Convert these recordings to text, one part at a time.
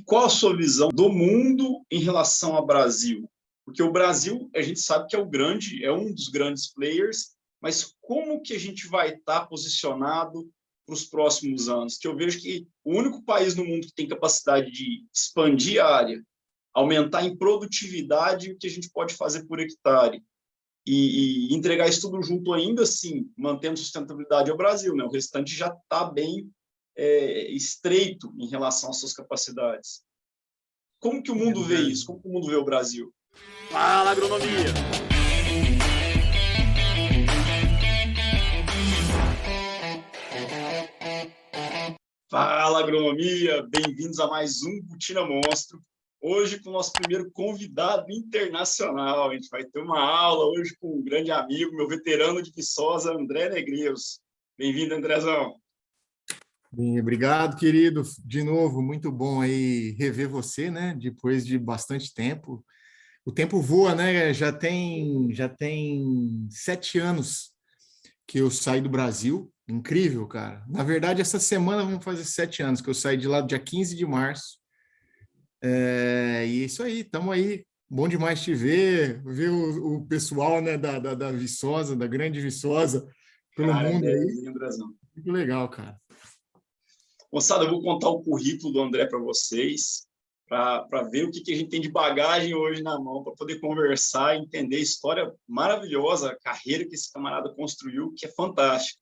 qual a sua visão do mundo em relação ao Brasil? Porque o Brasil, a gente sabe que é um dos grandes players, mas como que a gente vai estar posicionado para os próximos anos? Que eu vejo que o único país no mundo que tem capacidade de expandir a área, aumentar em produtividade o que a gente pode fazer por hectare e entregar isso tudo junto ainda assim, mantendo sustentabilidade, é o Brasil, né? O restante já está bem estreito em relação às suas capacidades. Como que o mundo vê isso? Como que o mundo vê o Brasil? Fala, agronomia! Fala, agronomia! Bem-vindos a mais um Botina Monstro. Hoje com o nosso primeiro convidado internacional. A gente vai ter uma aula hoje com um grande amigo, meu veterano de Viçosa, André Negreiros. Bem-vindo, Andrezão. Bem, obrigado, querido. De novo, muito bom aí rever você, né? Depois de bastante tempo. O tempo voa, né? Já tem 7 anos que eu saí do Brasil. Incrível, cara. Na verdade, essa semana vamos fazer 7 anos que eu saí de lá dia 15 de março. E isso aí, estamos aí. Bom demais te ver o pessoal, né, da Viçosa, da grande Viçosa, pelo mundo aí. Andrezão. Muito legal, cara. Moçada, eu vou contar o currículo do André para vocês, para ver o que a gente tem de bagagem hoje na mão, para poder conversar, entender a história maravilhosa, a carreira que esse camarada construiu, que é fantástica.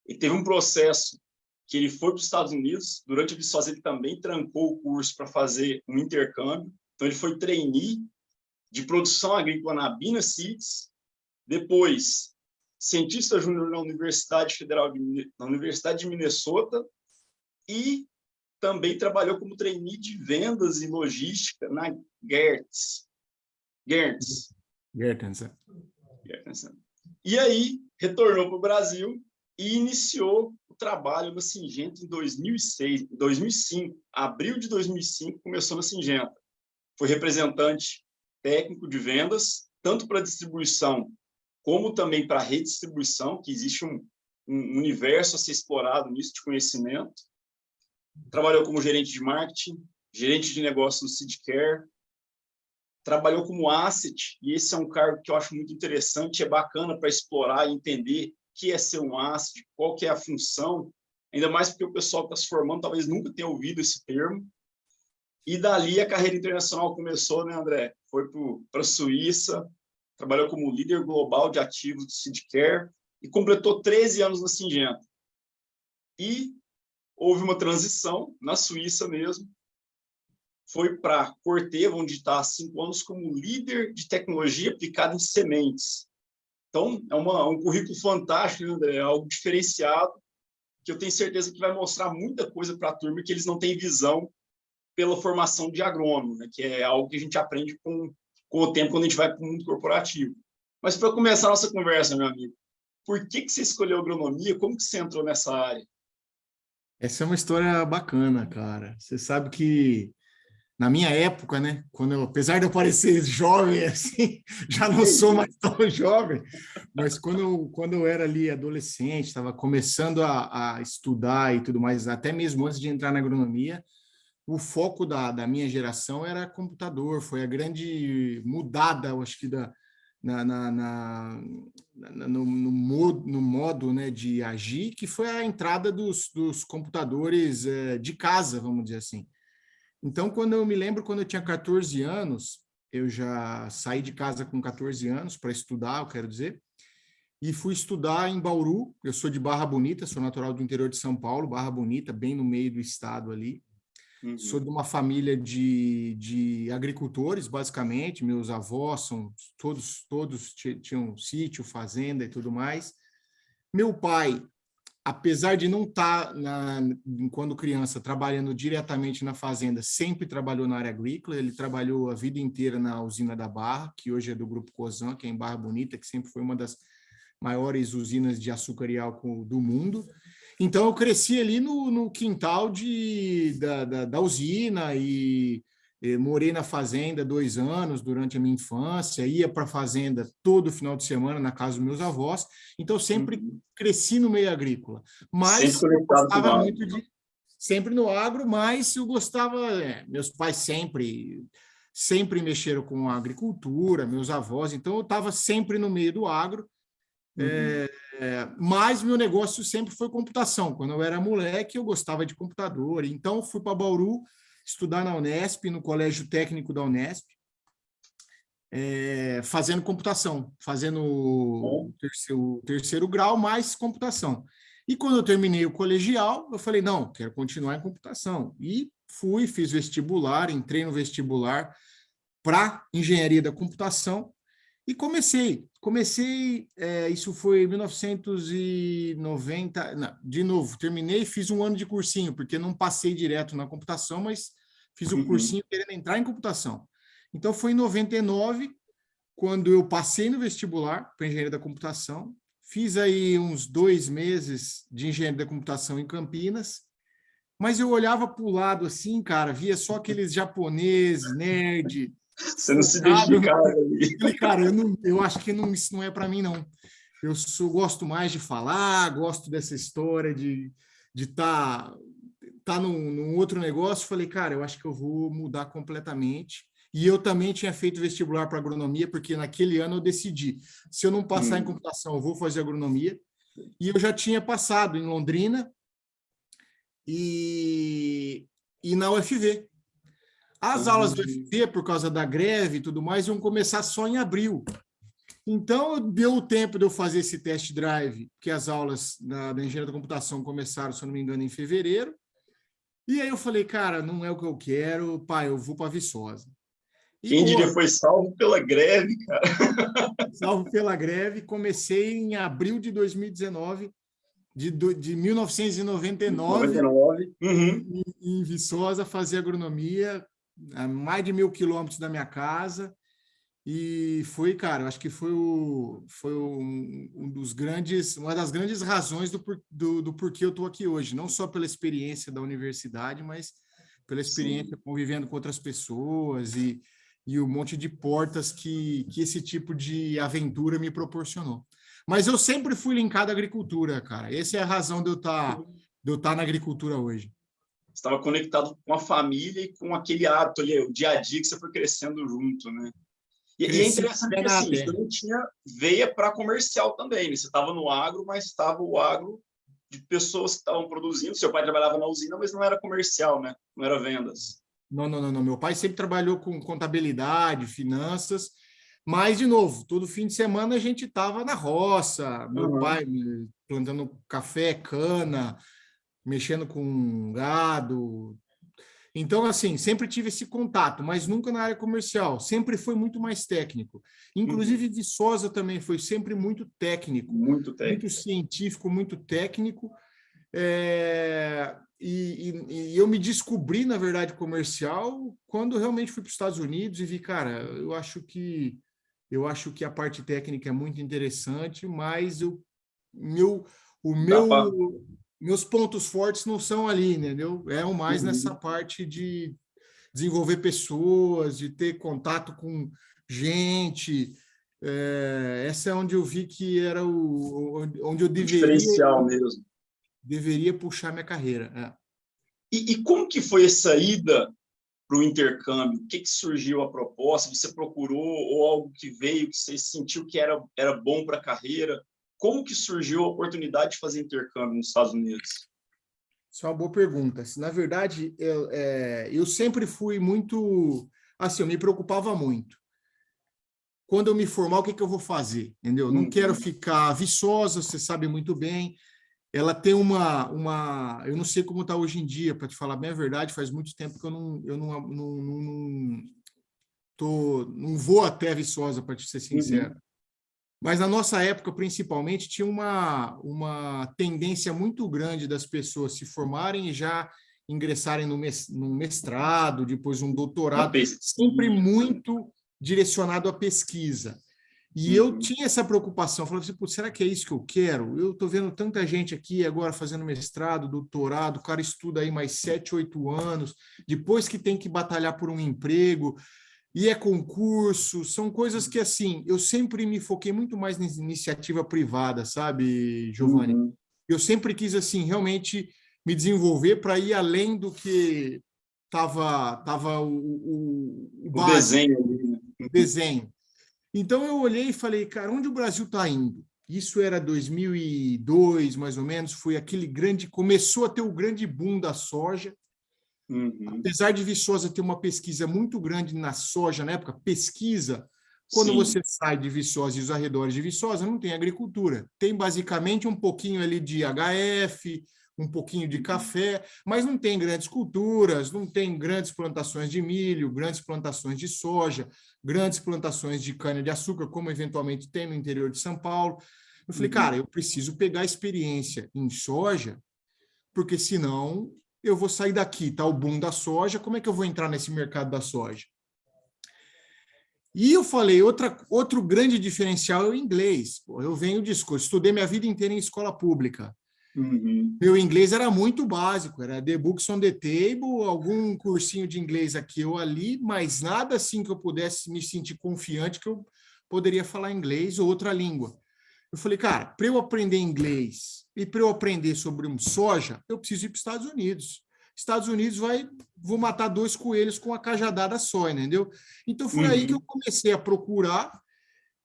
Ele teve um processo que ele foi para os Estados Unidos, durante a Viçosa ele também trancou o curso para fazer um intercâmbio, então ele foi trainee de produção agrícola na Bina Seeds, depois cientista júnior na Universidade Federal na Universidade de Minnesota, e também trabalhou como trainee de vendas e logística na Gertz. E aí, retornou para o Brasil e iniciou o trabalho na Syngenta em 2005. Abril de 2005, começou na Syngenta. Foi representante técnico de vendas, tanto para distribuição como também para redistribuição, que existe um universo a ser explorado nisso de conhecimento. Trabalhou como gerente de marketing, gerente de negócio no Seedcare, trabalhou como asset, e esse é um cargo que eu acho muito interessante, é bacana para explorar e entender o que é ser um asset, qual que é a função, ainda mais porque o pessoal que está se formando talvez nunca tenha ouvido esse termo. E dali a carreira internacional começou, né, André? Foi para a Suíça, trabalhou como líder global de ativos do Seedcare e completou 13 anos na Syngenta. E houve uma transição na Suíça mesmo, foi para Corteva, onde está há 5 anos como líder de tecnologia aplicada em sementes. Então, é um currículo fantástico, né, André? É algo diferenciado, que eu tenho certeza que vai mostrar muita coisa para a turma que eles não têm visão pela formação de agrônomo, né, que é algo que a gente aprende com o tempo quando a gente vai para o mundo corporativo. Mas para começar a nossa conversa, meu amigo, por que você escolheu agronomia? Como que você entrou nessa área? Essa é uma história bacana, cara. Você sabe que na minha época, né, apesar de eu parecer jovem assim, já não sou mais tão jovem, mas quando eu era ali adolescente, estava começando a estudar e tudo mais, até mesmo antes de entrar na agronomia, o foco da minha geração era computador, foi a grande mudada, eu acho que no modo, né, de agir, que foi a entrada dos computadores de casa, vamos dizer assim. Então, quando eu tinha 14 anos, eu já saí de casa com 14 anos para estudar, eu quero dizer, e fui estudar em Bauru. Eu sou de Barra Bonita, sou natural do interior de São Paulo, Barra Bonita, bem no meio do estado ali. Uhum. Sou de uma família de agricultores, basicamente. Meus avós todos tinham sítio, fazenda e tudo mais. Meu pai, apesar de não estar, quando criança, trabalhando diretamente na fazenda, sempre trabalhou na área agrícola. Ele trabalhou a vida inteira na usina da Barra, que hoje é do Grupo Cosan, que é em Barra Bonita, que sempre foi uma das maiores usinas de açúcar e álcool do mundo. Então, eu cresci ali no quintal da usina e morei na fazenda 2 anos durante a minha infância, ia para a fazenda todo final de semana na casa dos meus avós, então sempre cresci no meio agrícola. Mas eu gostava muito sempre no agro, mas eu gostava, meus pais sempre mexeram com a agricultura, meus avós, então eu estava sempre no meio do agro, mas meu negócio sempre foi computação. Quando eu era moleque, eu gostava de computador, então fui para Bauru estudar na Unesp, no Colégio Técnico da Unesp, fazendo computação, fazendo o terceiro grau mais computação. E quando eu terminei o colegial, eu falei, não, quero continuar em computação. E fiz vestibular, entrei no vestibular para engenharia da computação e comecei, isso foi em 1990, não, de novo, terminei e fiz um ano de cursinho, porque não passei direto na computação, mas fiz o cursinho querendo entrar em computação. Então, foi em 99, quando eu passei no vestibular para engenharia da computação, fiz aí uns 2 meses de engenharia da computação em Campinas, mas eu olhava para o lado assim, cara, via só aqueles japoneses, nerd. Você não se identificava ali. Cara, eu acho que isso não é para mim, não. Eu gosto mais de falar, gosto dessa história de estar num outro negócio. Falei, cara, eu acho que eu vou mudar completamente. E eu também tinha feito vestibular para agronomia, porque naquele ano eu decidi, se eu não passar em computação, eu vou fazer agronomia. E eu já tinha passado em Londrina e na UFV. As aulas do UFV, por causa da greve e tudo mais, iam começar só em abril. Então, deu o tempo de eu fazer esse test drive, que as aulas da engenharia da computação começaram, se eu não me engano, em fevereiro. E aí eu falei, cara, não é o que eu quero, pai, eu vou para Viçosa. Quem diria foi salvo pela greve, cara. Salvo pela greve. Comecei em abril de 2019, de 1999, em Viçosa, fazer agronomia, a mais de 1.000 quilômetros da minha casa. E foi, cara, acho que foi uma das grandes razões do porquê eu estou aqui hoje. Não só pela experiência da universidade, mas pela experiência convivendo com outras pessoas e um monte de portas que esse tipo de aventura me proporcionou. Mas eu sempre fui linkado à agricultura, cara. Essa é a razão de eu estar na agricultura hoje. Você estava conectado com a família e com aquele hábito ali, o dia a dia que você foi crescendo junto, né? E é interessante que assim, você não tinha veia para comercial também, né? Você estava no agro, mas estava o agro de pessoas que estavam produzindo. Seu pai trabalhava na usina, mas não era comercial, né? Não era vendas. Não. Meu pai sempre trabalhou com contabilidade, finanças, mas, de novo, todo fim de semana a gente estava na roça, meu pai plantando café, cana, mexendo com gado. Então, assim, sempre tive esse contato, mas nunca na área comercial, sempre foi muito mais técnico. Inclusive, Viçosa também foi sempre muito técnico, muito científico, muito técnico. E eu me descobri, na verdade, comercial quando realmente fui para os Estados Unidos e vi, cara, eu acho que a parte técnica é muito interessante, mas meus pontos fortes não são ali, entendeu? É mais nessa parte de desenvolver pessoas, de ter contato com gente. Essa é onde eu vi que era onde eu diferencial mesmo. Deveria puxar minha carreira. E como que foi essa ida para o intercâmbio? O que surgiu a proposta? Você procurou ou algo que veio que você sentiu que era bom para a carreira? Como que surgiu a oportunidade de fazer intercâmbio nos Estados Unidos? Isso é uma boa pergunta. Na verdade, eu sempre fui muito... Assim, eu me preocupava muito. Quando eu me formar, o que eu vou fazer? Entendeu? Não quero ficar Viçosa, você sabe muito bem. Ela tem uma... Eu não sei como está hoje em dia, para te falar bem a verdade, faz muito tempo que eu não vou até Viçosa, para te ser sincero. Mas na nossa época, principalmente, tinha uma tendência muito grande das pessoas se formarem e já ingressarem no mestrado, depois um doutorado, sempre muito direcionado à pesquisa. E eu tinha essa preocupação, falava assim, será que é isso que eu quero? Eu estou vendo tanta gente aqui agora fazendo mestrado, doutorado, o cara estuda aí mais 7, 8 anos, depois que tem que batalhar por um emprego, e é concurso, são coisas que, assim, eu sempre me foquei muito mais na iniciativa privada, sabe, Giovanni? Eu sempre quis, assim, realmente me desenvolver para ir além do que estava o básico, desenho ali, né? desenho. Então, eu olhei e falei, cara, onde o Brasil está indo? Isso era 2002, mais ou menos, foi aquele começou a ter o grande boom da soja. Uhum. Apesar de Viçosa ter uma pesquisa muito grande na soja na época, quando Sim. você sai de Viçosa e os arredores de Viçosa, não tem agricultura. Tem basicamente um pouquinho ali de HF, um pouquinho de café, mas não tem grandes culturas, não tem grandes plantações de milho, grandes plantações de soja, grandes plantações de cana-de-açúcar, como eventualmente tem no interior de São Paulo. Eu falei, cara, eu preciso pegar experiência em soja, porque senão eu vou sair daqui, tá o boom da soja, como é que eu vou entrar nesse mercado da soja? E eu falei, outro grande diferencial é o inglês. Eu venho de escola, estudei minha vida inteira em escola pública. Uhum. Meu inglês era muito básico, era The Books on the Table, algum cursinho de inglês aqui ou ali, mas nada assim que eu pudesse me sentir confiante que eu poderia falar inglês ou outra língua. Eu falei, cara, para eu aprender inglês e para eu aprender sobre soja, eu preciso ir para os Estados Unidos. Estados Unidos vou matar 2 coelhos com a cajadada só, entendeu? Então foi aí que eu comecei a procurar,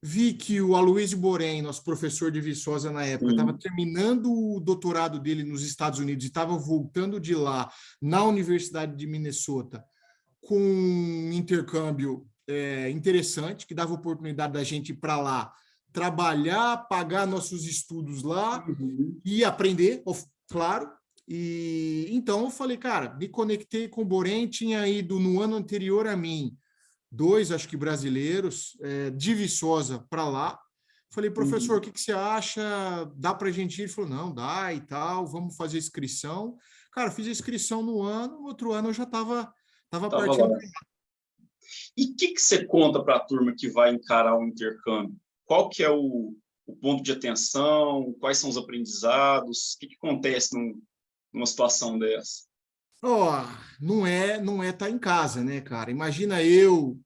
vi que o Aloysio Borém, nosso professor de Viçosa na época, estava terminando o doutorado dele nos Estados Unidos e estava voltando de lá na Universidade de Minnesota com um intercâmbio interessante, que dava oportunidade da gente ir para lá trabalhar, pagar nossos estudos lá e aprender, claro. E então eu falei, cara, me conectei com o Borém, tinha ido no ano anterior a mim 2, acho que brasileiros, de Viçosa para lá. Falei, professor, o que você acha? Dá para a gente ir? Ele falou, não, dá e tal, vamos fazer inscrição. Cara, fiz a inscrição no ano, no outro ano eu já estava partindo. Lá. E o que você conta para a turma que vai encarar o intercâmbio? Qual que é o ponto de atenção? Quais são os aprendizados? O que acontece numa situação dessa? Não é estar em casa, né, cara? Imagina eu,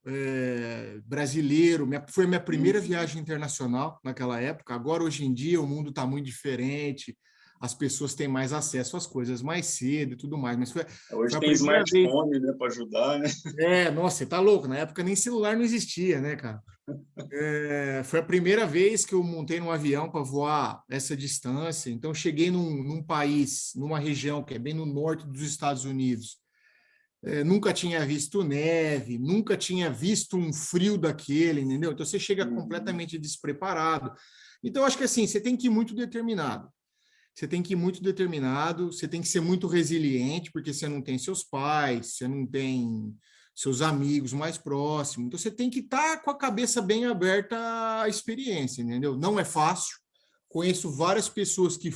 brasileiro, foi minha primeira viagem internacional naquela época. Agora, hoje em dia, o mundo está muito diferente, as pessoas têm mais acesso às coisas mais cedo e tudo mais. Mas hoje foi a tem primeira vez. smartphone, né, para ajudar, né? Nossa, você tá louco? Na época nem celular não existia, né, cara? Foi a primeira vez que eu montei num avião para voar essa distância. Então, cheguei num país, numa região que é bem no norte dos Estados Unidos. Nunca tinha visto neve, nunca tinha visto um frio daquele, entendeu? Então, você chega completamente despreparado. Então, acho que assim, você tem que ir muito determinado. Você tem que ir muito determinado, você tem que ser muito resiliente, porque você não tem seus pais, você não tem seus amigos mais próximos. Então, você tem que estar com a cabeça bem aberta à experiência, entendeu? Não é fácil. Conheço várias pessoas que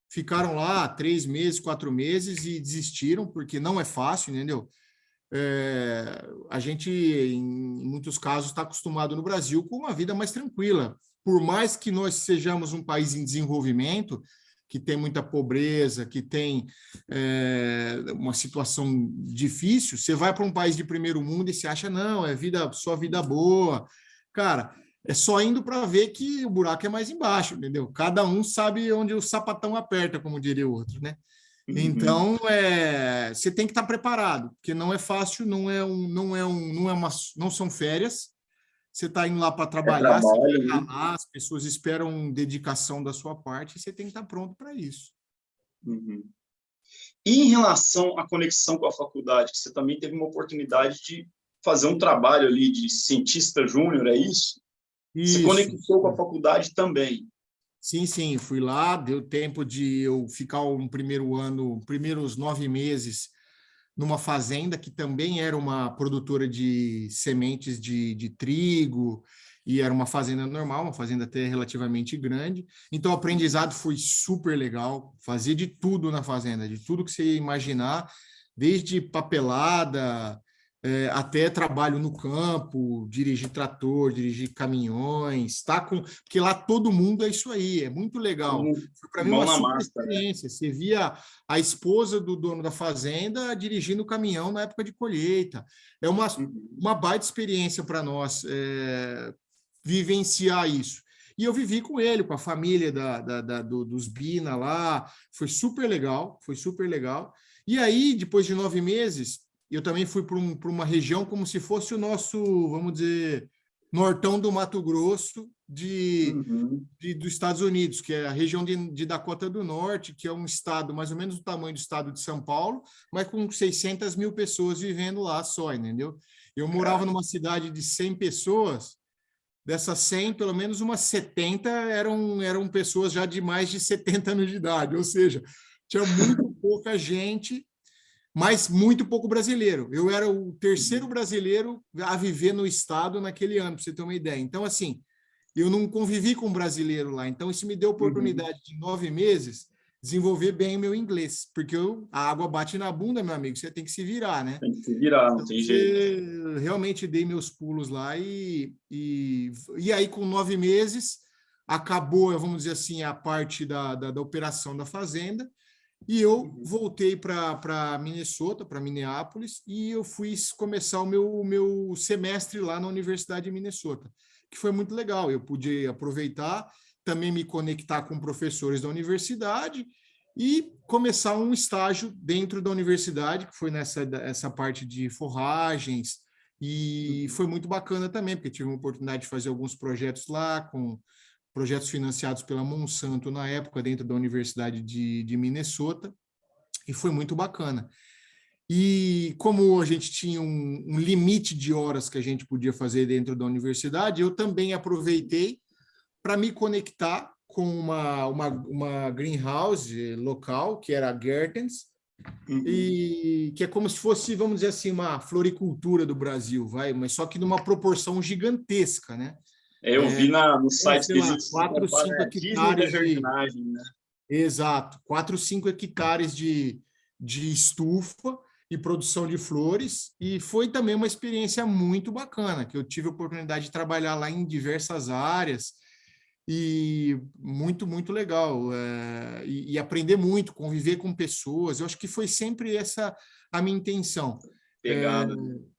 ficaram lá 3 meses, 4 meses e desistiram, porque não é fácil, entendeu? A gente, em muitos casos, está acostumado no Brasil com uma vida mais tranquila. Por mais que nós sejamos um país em desenvolvimento, que tem muita pobreza, que tem uma situação difícil, você vai para um país de primeiro mundo e você acha, não, só vida boa. Cara, é só indo para ver que o buraco é mais embaixo, entendeu? Cada um sabe onde o sapatão aperta, como diria o outro, né? Então, você tem que estar preparado, porque não é fácil, não são férias. Você está indo lá para trabalhar, você vai ralar, as pessoas esperam dedicação da sua parte e você tem que estar pronto para isso. E em relação à conexão com a faculdade, que você também teve uma oportunidade de fazer um trabalho ali de cientista júnior, é isso? Você conectou com a faculdade também? Sim, fui lá, deu tempo de eu ficar primeiros 9 meses numa fazenda que também era uma produtora de sementes de trigo, e era uma fazenda normal, uma fazenda até relativamente grande. Então, o aprendizado foi super legal, fazia de tudo na fazenda, de tudo que você imaginar, desde papelada, até trabalho no campo, dirigir trator, dirigir caminhões, porque lá todo mundo é isso aí, é muito legal. Foi para mim uma super experiência. Você via a esposa do dono da fazenda dirigindo o caminhão na época de colheita. É uma baita experiência para nós vivenciar isso. E eu vivi com ele, com a família dos Bina lá, foi super legal, foi super legal. E aí, depois de 9 meses, eu também fui para uma região como se fosse o nosso, vamos dizer, nortão do Mato Grosso dos Estados Unidos, que é a região de Dakota do Norte, que é um estado mais ou menos do tamanho do estado de São Paulo, mas com 600 mil pessoas vivendo lá só, entendeu? Eu morava numa cidade de 100 pessoas, dessas 100, pelo menos umas 70 eram pessoas já de mais de 70 anos de idade, ou seja, tinha muito pouca gente, mas muito pouco brasileiro. Eu era o terceiro brasileiro a viver no estado naquele ano, para você ter uma ideia. Então, assim, eu não convivi com um brasileiro lá. Então, isso me deu oportunidade de 9 meses desenvolver bem o meu inglês, porque a água bate na bunda, meu amigo, você tem que se virar, né? Tem que se virar, não Então, tem jeito. realmente dei meus pulos lá e aí, com 9 meses, acabou, vamos dizer assim, a parte da operação da fazenda, e eu voltei para Minnesota, para Minneapolis, e eu fui começar o meu semestre lá na Universidade de Minnesota, que foi muito legal. Eu pude aproveitar, também me conectar com professores da universidade e começar um estágio dentro da universidade, que foi essa parte de forragens, e foi muito bacana também, porque tive a oportunidade de fazer alguns projetos lá, com projetos financiados pela Monsanto na época, dentro da Universidade de Minnesota, e foi muito bacana. E como a gente tinha um limite de horas que a gente podia fazer dentro da universidade, eu também aproveitei para me conectar com uma greenhouse local, que era a Gertens, e que é como se fosse, vamos dizer assim, uma floricultura do Brasil, mas só que numa proporção gigantesca, né? Eu vi no site Sei que lá, existe 4, 5 a Disney da hectares de... jardinagem, né? Exato, 4, 5 hectares de estufa e produção de flores, e foi também uma experiência muito bacana, que eu tive a oportunidade de trabalhar lá em diversas áreas, e muito, muito legal, e aprender muito, conviver com pessoas. Eu acho que foi sempre essa a minha intenção. Pegada.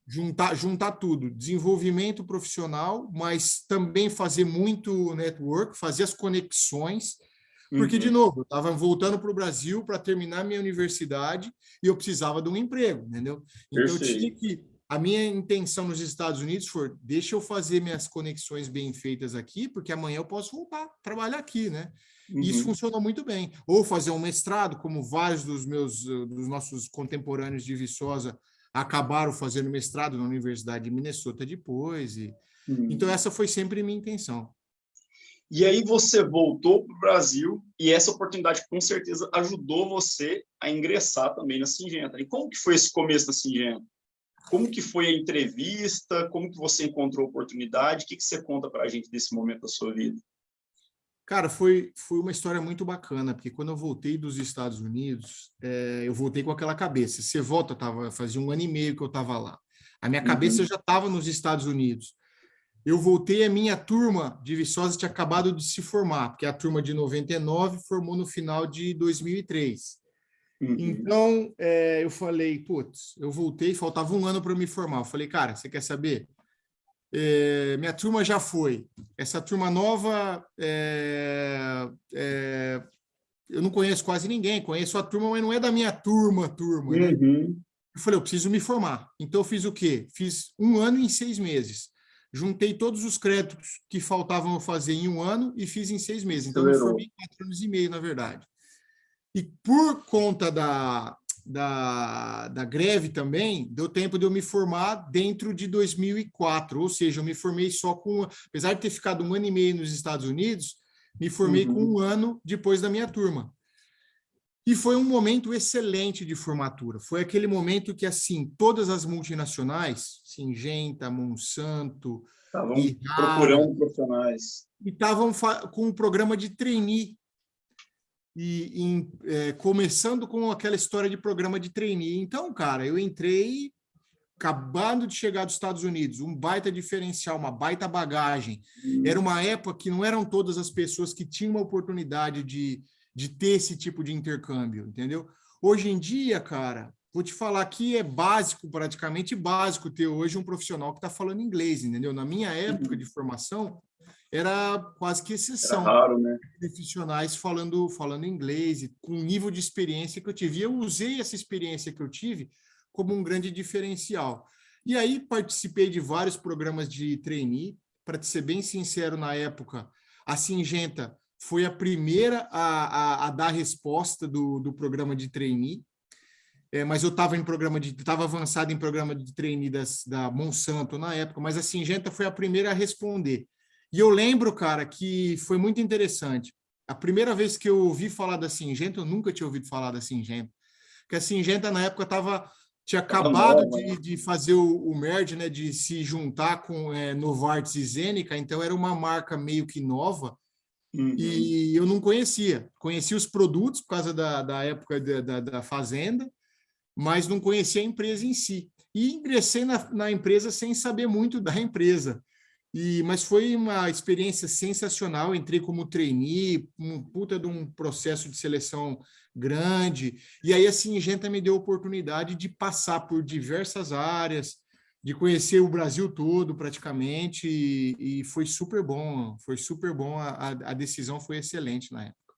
Juntar tudo, desenvolvimento profissional, mas também fazer muito network, fazer as conexões, porque, de novo, eu estava voltando para o Brasil para terminar minha universidade e eu precisava de um emprego, entendeu? Então, eu tinha que... A minha intenção nos Estados Unidos foi, deixa eu fazer minhas conexões bem feitas aqui, porque amanhã eu posso voltar a trabalhar aqui, né? E isso funcionou muito bem. Ou fazer um mestrado, como vários dos nossos contemporâneos de Viçosa acabaram fazendo mestrado na Universidade de Minnesota depois. Então, essa foi sempre a minha intenção. E aí você voltou para o Brasil e essa oportunidade com certeza ajudou você a ingressar também na Syngenta. E como que foi esse começo da Syngenta? Como que foi a entrevista? Como que você encontrou a oportunidade? O que você conta para a gente desse momento da sua vida? Cara, foi uma história muito bacana, porque quando eu voltei dos Estados Unidos, eu voltei com aquela cabeça. Você volta, fazia 1 ano e meio que eu estava lá. A minha cabeça já estava nos Estados Unidos. Eu voltei, a minha turma de Viçosa tinha acabado de se formar, porque a turma de 99 formou no final de 2003. Então, eu falei, putz, eu voltei, faltava 1 ano para me formar. Eu falei, cara, você quer saber? Minha turma já foi. Essa turma nova, eu não conheço quase ninguém, conheço a turma, mas não é da minha turma, né? Eu falei, eu preciso me formar. Então, eu fiz o quê? Fiz 1 ano em 6 meses. Juntei todos os créditos que faltavam eu fazer em 1 ano e fiz em 6 meses. Então, eu me formei em 4 anos e meio, na verdade. E por conta da greve também, deu tempo de eu me formar dentro de 2004, ou seja, eu me formei só apesar de ter ficado 1 ano e meio nos Estados Unidos, me formei com 1 ano depois da minha turma. E foi um momento excelente de formatura. Foi aquele momento que, assim, todas as multinacionais, Syngenta, Monsanto, estavam procurando profissionais. E estavam com um programa de trainee. Começando com aquela história de programa de trainee. Então, cara, eu entrei acabando de chegar dos Estados Unidos, um baita diferencial, uma baita bagagem. Era uma época que não eram todas as pessoas que tinham uma oportunidade de ter esse tipo de intercâmbio, entendeu? Hoje em dia, cara, vou te falar que é básico, praticamente básico, ter hoje um profissional que está falando inglês, entendeu? Na minha época de formação, era quase que Era exceção. raro, né? Profissionais falando inglês, e com o nível de experiência que eu tive. E eu usei essa experiência que eu tive como um grande diferencial. E aí participei de vários programas de trainee. Para te ser bem sincero, na época, a Syngenta foi a primeira a dar a resposta do programa de trainee. Mas eu estava avançado em programa de trainee da Monsanto na época, mas a Syngenta foi a primeira a responder. E eu lembro, cara, que foi muito interessante. A primeira vez que eu ouvi falar da Syngenta, eu nunca tinha ouvido falar da Syngenta, porque a Syngenta na época tinha Tava acabado nova, né? de fazer o merge, né, de se juntar com Novartis e Zeneca, então era uma marca meio que nova, Uhum. e eu não conhecia. Conhecia os produtos por causa da época da fazenda, mas não conhecia a empresa em si. E ingressei na empresa sem saber muito da empresa. Mas foi uma experiência sensacional. Entrei como trainee, um puta de um processo de seleção grande. E aí a Syngenta me deu a oportunidade de passar por diversas áreas, de conhecer o Brasil todo praticamente, e foi super bom. Foi super bom. A decisão foi excelente na época.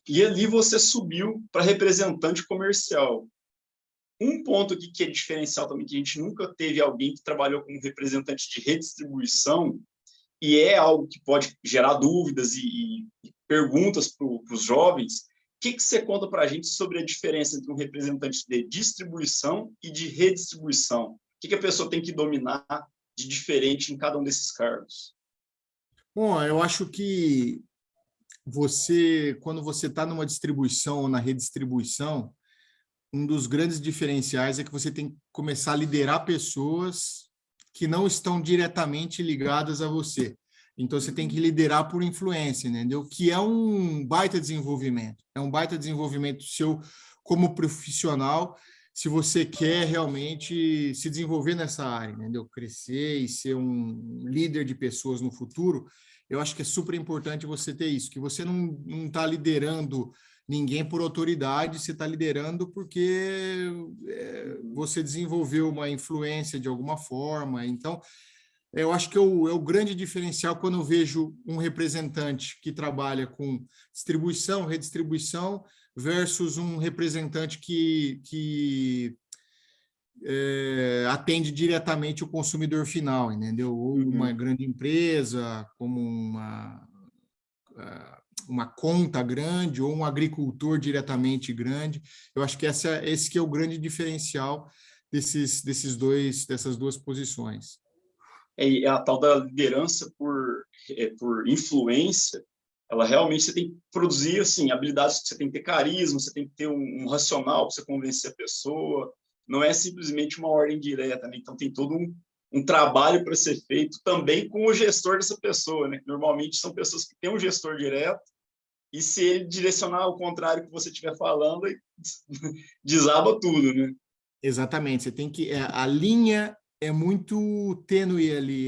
E ali você subiu para representante comercial. Um ponto aqui que é diferencial também, que a gente nunca teve alguém que trabalhou como representante de redistribuição, e é algo que pode gerar dúvidas e perguntas para os jovens. O que você conta para a gente sobre a diferença entre um representante de distribuição e de redistribuição? O que a pessoa tem que dominar de diferente em cada um desses cargos? Bom, eu acho que quando você está numa distribuição ou na redistribuição, um dos grandes diferenciais é que você tem que começar a liderar pessoas que não estão diretamente ligadas a você. Então, você tem que liderar por influência, entendeu? Que é um baita desenvolvimento. É um baita desenvolvimento seu como profissional, se você quer realmente se desenvolver nessa área, entendeu? Crescer e ser um líder de pessoas no futuro. Eu acho que é super importante você ter isso, que você não está liderando ninguém por autoridade, você está liderando porque você desenvolveu uma influência de alguma forma. Então, eu acho que é o grande diferencial quando eu vejo um representante que trabalha com distribuição, redistribuição, versus um representante que atende diretamente o consumidor final, entendeu? Ou uma Uhum. grande empresa, como uma conta grande ou um agricultor diretamente grande. Eu acho que esse que é o grande diferencial dessas duas posições. É a tal da liderança por influência. Ela realmente você tem que produzir assim, habilidades que você tem que ter carisma, você tem que ter um racional para você convencer a pessoa. Não é simplesmente uma ordem direta, né? Então tem todo um trabalho para ser feito também com o gestor dessa pessoa, né? Normalmente são pessoas que têm um gestor direto, e se ele direcionar ao contrário que você estiver falando, desaba tudo, né? Exatamente, você tem que a linha é muito tênue ali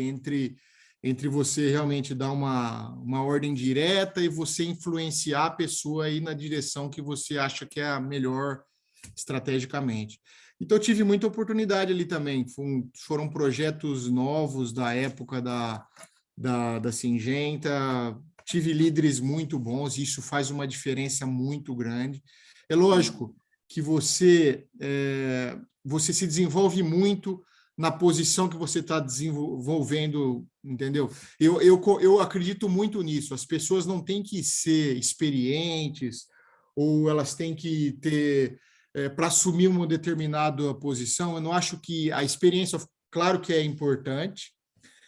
entre você realmente dar uma ordem direta e você influenciar a pessoa aí na direção que você acha que é a melhor estrategicamente. Então, eu tive muita oportunidade ali também. Foram projetos novos da época da Syngenta, tive líderes muito bons, e isso faz uma diferença muito grande. É lógico que você se desenvolve muito na posição que você está desenvolvendo, entendeu? Eu acredito muito nisso. As pessoas não têm que ser experientes ou elas têm que ter para assumir uma determinada posição. Eu não acho que a experiência, claro que é importante,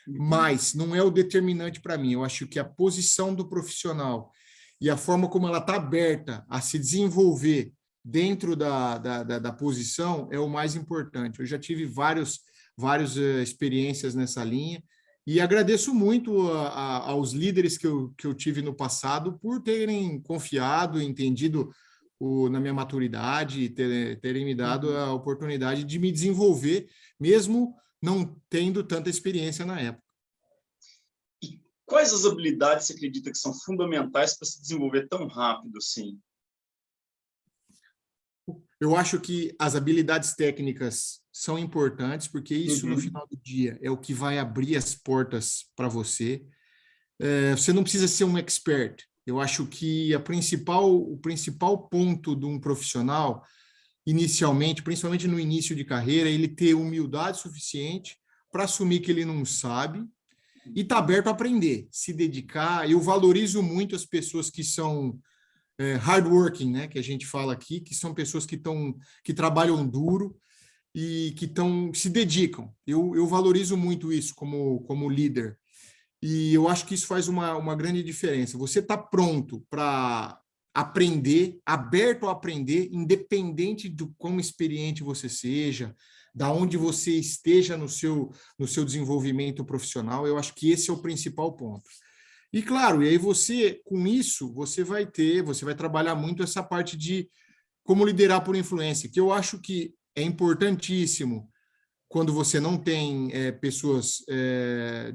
mas não é o determinante para mim. Eu acho que a posição do profissional e a forma como ela está aberta a se desenvolver dentro da posição é o mais importante. Eu já tive várias experiências nessa linha e agradeço muito aos líderes que eu tive no passado por terem confiado, entendido na minha maturidade, terem me dado a oportunidade de me desenvolver, mesmo não tendo tanta experiência na época. E quais as habilidades você acredita que são fundamentais para se desenvolver tão rápido assim? Eu acho que as habilidades técnicas são importantes, porque isso, no final do dia, é o que vai abrir as portas para você. você não precisa ser um expert. Eu acho que o principal ponto de um profissional, inicialmente, principalmente no início de carreira, é ele ter humildade suficiente para assumir que ele não sabe e estar aberto a aprender, se dedicar. Eu valorizo muito as pessoas que são hardworking, né, que a gente fala aqui, que são pessoas que trabalham duro e que se dedicam. Eu valorizo muito isso como líder. E eu acho que isso faz uma grande diferença. Você está pronto para aprender, aberto a aprender, independente do quão experiente você seja, da onde você esteja no seu desenvolvimento profissional. Eu acho que esse é o principal ponto. E claro, e aí com isso, você vai trabalhar muito essa parte de como liderar por influência, que eu acho que é importantíssimo quando você não tem pessoas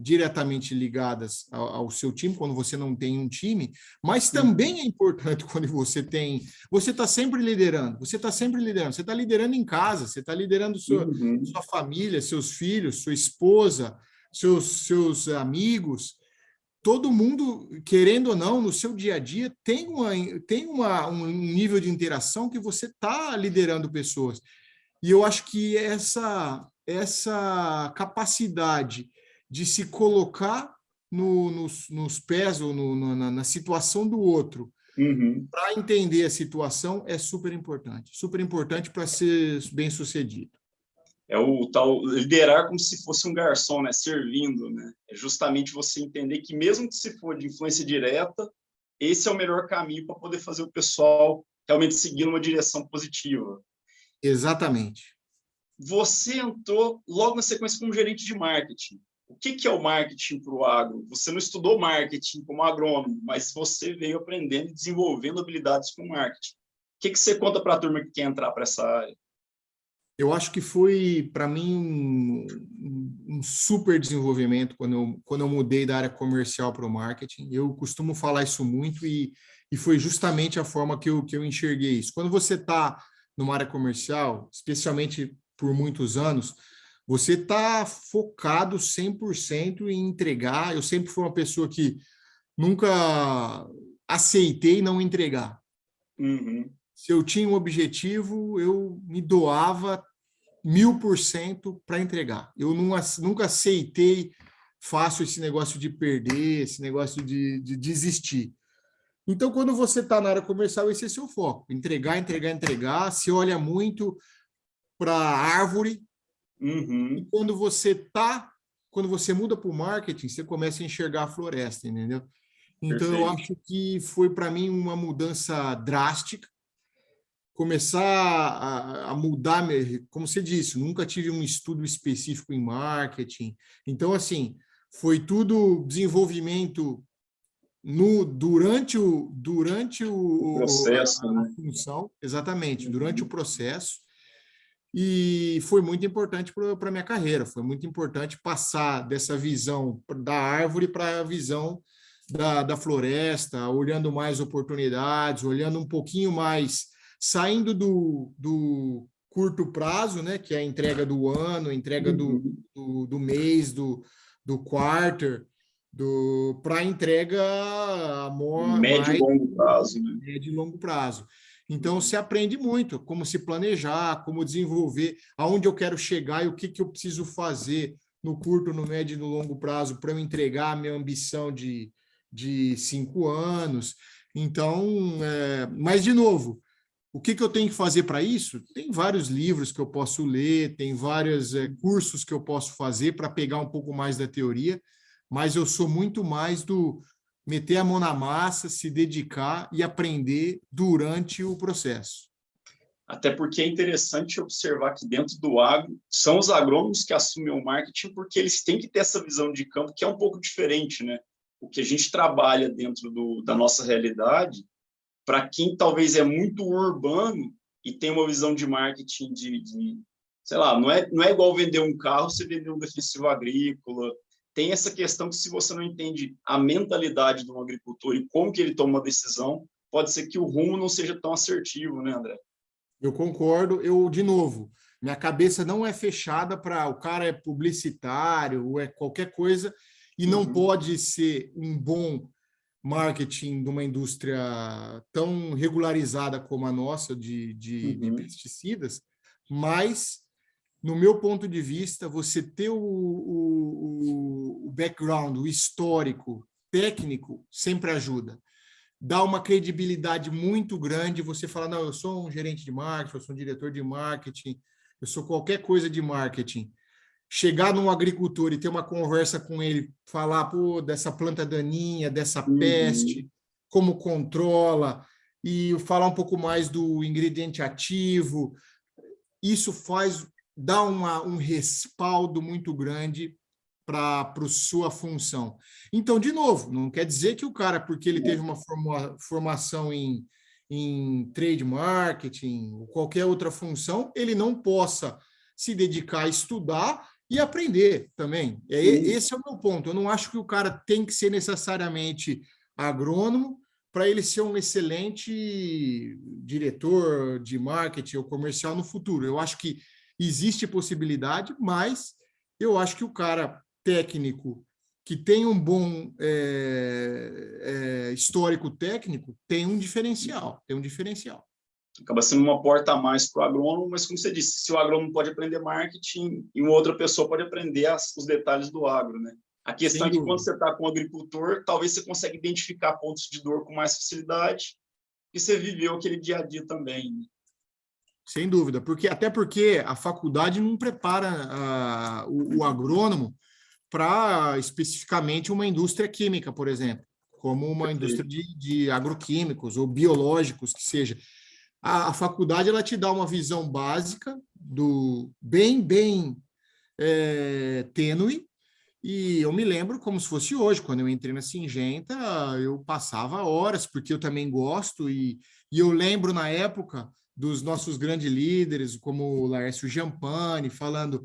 diretamente ligadas ao seu time, quando você não tem um time, mas também é importante quando você está sempre liderando, você está liderando em casa, você está liderando sua família, seus filhos, sua esposa, seus amigos, todo mundo, querendo ou não, no seu dia a dia, tem um nível de interação que você está liderando pessoas. E eu acho que essa capacidade de se colocar nos pés ou na situação do outro, para entender a situação, é super importante para ser bem-sucedido. É o tal liderar como se fosse um garçom, né? Servindo, né? É justamente você entender que mesmo que se for de influência direta, esse é o melhor caminho para poder fazer o pessoal realmente seguir numa direção positiva. Exatamente. Você entrou logo na sequência como gerente de marketing. O que é o marketing para o agro? Você não estudou marketing como agrônomo, mas você veio aprendendo e desenvolvendo habilidades com marketing. O que você conta para a turma que quer entrar para essa área? Eu acho que foi, para mim, um super desenvolvimento quando eu mudei da área comercial para o marketing. Eu costumo falar isso muito e foi justamente a forma que eu enxerguei isso. Quando você está numa área comercial, especialmente por muitos anos, você está focado 100% em entregar. Eu sempre fui uma pessoa que nunca aceitei não entregar. Se eu tinha um objetivo, eu me doava 1000% para entregar. Eu nunca aceitei fácil esse negócio de perder, esse negócio de desistir. Então, quando você está na área comercial, esse é seu foco. Entregar. Se olha muito para a árvore. E quando você muda para o marketing, você começa a enxergar a floresta, entendeu? Então, Perfeito. eu acho que foi, para mim, uma mudança drástica. Começar a mudar, como você disse, nunca tive um estudo específico em marketing. Então, assim, foi tudo desenvolvimento durante o processo, a né? função, exatamente, durante o processo. E foi muito importante para a minha carreira, foi muito importante passar dessa visão da árvore para a visão da floresta, olhando mais oportunidades, olhando um pouquinho mais, saindo do curto prazo, né, que é a entrega do ano, a entrega do mês, do quarter, para a entrega Médio e longo prazo, né? médio e longo prazo. Então, se aprende muito como se planejar, como desenvolver, aonde eu quero chegar e o que eu preciso fazer no curto, no médio e no longo prazo para eu entregar a minha ambição de 5 anos. Então, mas, de novo, o que eu tenho que fazer para isso? Tem vários livros que eu posso ler, tem vários cursos que eu posso fazer para pegar um pouco mais da teoria, mas eu sou muito mais do meter a mão na massa, se dedicar e aprender durante o processo. Até porque é interessante observar que dentro do agro são os agrônomos que assumem o marketing, porque eles têm que ter essa visão de campo que é um pouco diferente, né? O que a gente trabalha dentro da nossa realidade, para quem talvez é muito urbano e tem uma visão de marketing sei lá, não é igual vender um carro, você vender um defensivo agrícola. Tem essa questão que, se você não entende a mentalidade de um agricultor e como que ele toma uma decisão, pode ser que o rumo não seja tão assertivo, né, André? Eu concordo. De novo, minha cabeça não é fechada para o cara é publicitário ou é qualquer coisa e não pode ser um bom marketing de uma indústria tão regularizada como a nossa de pesticidas, mas, no meu ponto de vista, você ter o background, o histórico, técnico, sempre ajuda. Dá uma credibilidade muito grande você falar, não, eu sou um gerente de marketing, eu sou um diretor de marketing, eu sou qualquer coisa de marketing. Chegar num agricultor e ter uma conversa com ele, falar pô, dessa planta daninha, dessa peste, como controla, e falar um pouco mais do ingrediente ativo, isso dá um respaldo muito grande para a sua função. Então, de novo, não quer dizer que o cara, porque ele teve uma formação em trade marketing ou qualquer outra função, ele não possa se dedicar a estudar e aprender também. Esse é o meu ponto. Eu não acho que o cara tem que ser necessariamente agrônomo para ele ser um excelente diretor de marketing ou comercial no futuro. Eu acho que existe possibilidade, mas eu acho que o cara técnico que tem um bom histórico técnico tem um diferencial, Acaba sendo uma porta a mais para o agrônomo, mas como você disse, se o agrônomo pode aprender marketing e uma outra pessoa pode aprender os detalhes do agro, né? A questão é que quando você está com o agricultor, talvez você consiga identificar pontos de dor com mais facilidade e você viveu aquele dia a dia também, né? Sem dúvida, até porque a faculdade não prepara o agrônomo para especificamente uma indústria química, por exemplo, como uma indústria de agroquímicos ou biológicos, que seja. A faculdade ela te dá uma visão básica do bem tênue, e eu me lembro como se fosse hoje, quando eu entrei na Syngenta, eu passava horas, porque eu também gosto, e eu lembro na época dos nossos grandes líderes, como o Laércio Jampani, falando,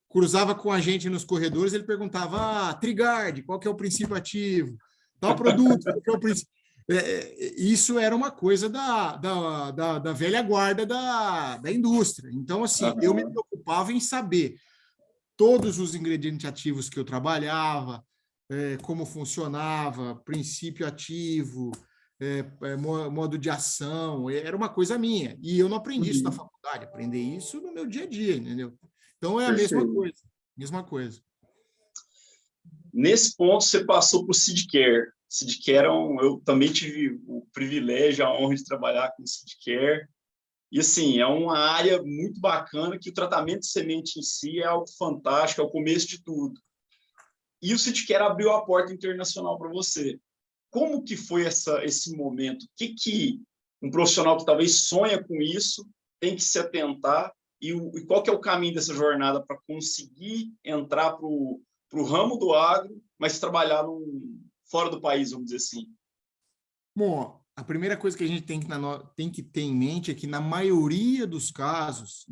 cruzava com a gente nos corredores, ele perguntava, Trigard, qual que é o princípio ativo? Tal produto, qual que é o princípio? Isso era uma coisa da velha guarda da indústria. Então, assim, eu me preocupava em saber todos os ingredientes ativos que eu trabalhava, como funcionava, princípio ativo, modo de ação, era uma coisa minha. E eu não aprendi isso na faculdade, aprendi isso no meu dia a dia, entendeu? Então, é a mesma coisa. Nesse ponto, você passou para o SeedCare. SeedCare, eu também tive o privilégio, a honra de trabalhar com o SeedCare. E, assim, é uma área muito bacana que o tratamento de semente em si é algo fantástico, é o começo de tudo. E o SeedCare abriu a porta internacional para você. Como que foi esse momento? O que um profissional que talvez sonha com isso tem que se atentar? E qual que é o caminho dessa jornada para conseguir entrar para o ramo do agro, mas trabalhar fora do país, vamos dizer assim? Bom, a primeira coisa que a gente tem que ter em mente é que na maioria dos casos,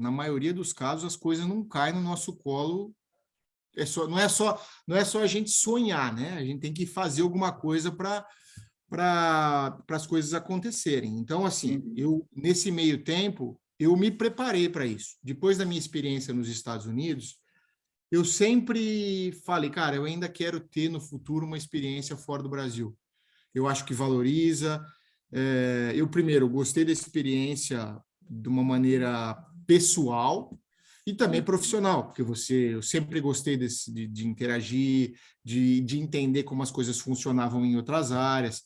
as coisas não caem no nosso colo. Não é só a gente sonhar, né? A gente tem que fazer alguma coisa para as coisas acontecerem. Então, assim, nesse meio tempo, eu me preparei para isso. Depois da minha experiência nos Estados Unidos, eu sempre falei, cara, eu ainda quero ter no futuro uma experiência fora do Brasil. Eu acho que valoriza. Eu, primeiro, gostei da experiência de uma maneira pessoal e também profissional, porque eu sempre gostei de interagir, de entender como as coisas funcionavam em outras áreas.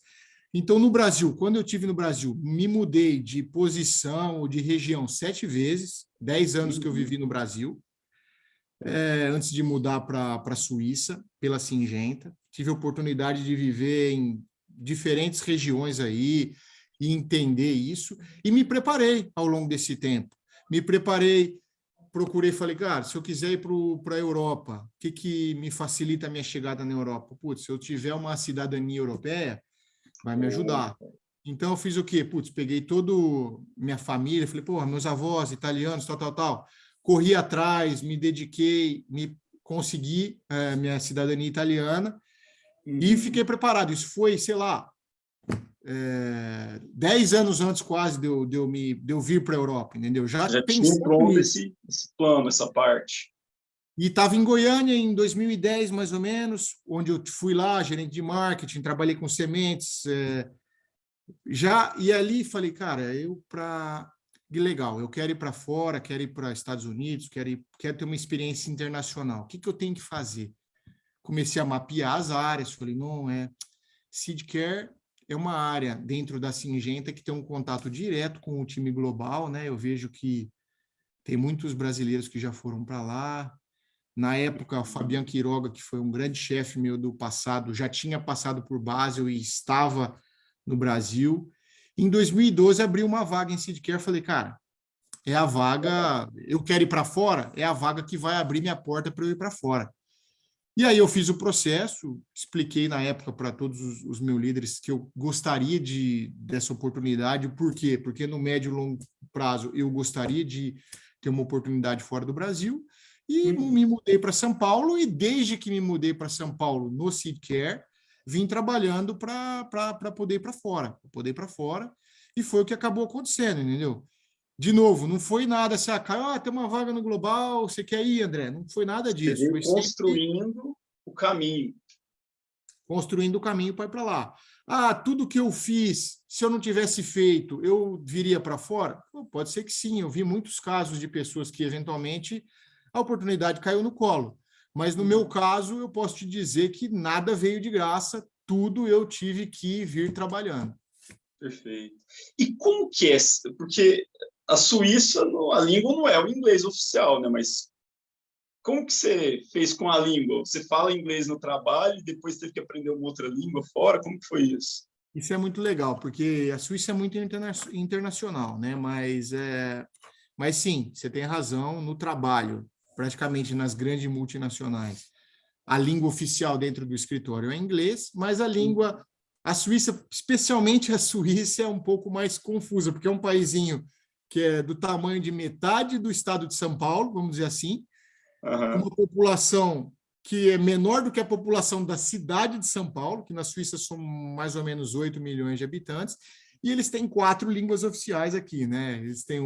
Então, no Brasil, quando eu estive no Brasil, me mudei de posição ou de região 7 vezes, 10 anos que eu vivi no Brasil, antes de mudar para a Suíça, pela Syngenta. Tive a oportunidade de viver em diferentes regiões aí e entender isso, e me preparei ao longo desse tempo. Procurei, falei, cara, se eu quiser ir para a Europa, o que me facilita a minha chegada na Europa? Putz, se eu tiver uma cidadania europeia, vai me ajudar. Então, eu fiz o quê? Putz, peguei toda minha família, falei, pô, meus avós italianos, tal. Corri atrás, me dediquei, consegui minha cidadania italiana e fiquei preparado. Isso foi, sei lá, 10 anos antes quase de eu vir para a Europa, entendeu? Já tinha pensando pronto nisso. esse plano, essa parte. E estava em Goiânia em 2010, mais ou menos, onde eu fui lá, gerente de marketing, trabalhei com sementes, já, e ali falei, cara, legal, eu quero ir para fora, quero ir para Estados Unidos, quero ter uma experiência internacional. O que eu tenho que fazer? Comecei a mapear as áreas, falei, não, Seedcare é uma área dentro da Syngenta que tem um contato direto com o time global, né? Eu vejo que tem muitos brasileiros que já foram para lá. Na época, o Fabiano Quiroga, que foi um grande chefe meu do passado, já tinha passado por Basel e estava no Brasil. Em 2012, abriu uma vaga em Seedcare. Falei, cara, é a vaga, eu quero ir para fora, é a vaga que vai abrir minha porta para eu ir para fora. E aí eu fiz o processo, expliquei na época para todos os meus líderes que eu gostaria dessa oportunidade. Por quê? Porque no médio e longo prazo eu gostaria de ter uma oportunidade fora do Brasil e me mudei para São Paulo e desde que me mudei para São Paulo no Seedcare, vim trabalhando para poder ir para fora e foi o que acabou acontecendo, entendeu? De novo, não foi nada assim, Caio, tem uma vaga no Global, você quer ir, André? Não foi nada Você disso, veio foi sempre construindo o caminho. construindo o caminho para ir para lá. Tudo que eu fiz, se eu não tivesse feito, eu viria para fora? Pode ser que sim, eu vi muitos casos de pessoas que, eventualmente, a oportunidade caiu no colo. Mas, no meu caso, eu posso te dizer que nada veio de graça, tudo eu tive que vir trabalhando. Perfeito. E como que é? Porque a Suíça, a língua não é o inglês oficial, né? Mas como que você fez com a língua? Você fala inglês no trabalho e depois teve que aprender uma outra língua fora? Como que foi isso? Isso é muito legal, porque a Suíça é muito internacional, né? Mas sim, você tem razão, no trabalho, praticamente nas grandes multinacionais, a língua oficial dentro do escritório é inglês, mas a Suíça, especialmente a Suíça, é um pouco mais confusa, porque é um paísinho que é do tamanho de metade do estado de São Paulo, vamos dizer assim, com uma população que é menor do que a população da cidade de São Paulo, que na Suíça são mais ou menos 8 milhões de habitantes, e eles têm 4 línguas oficiais aqui, né? Eles têm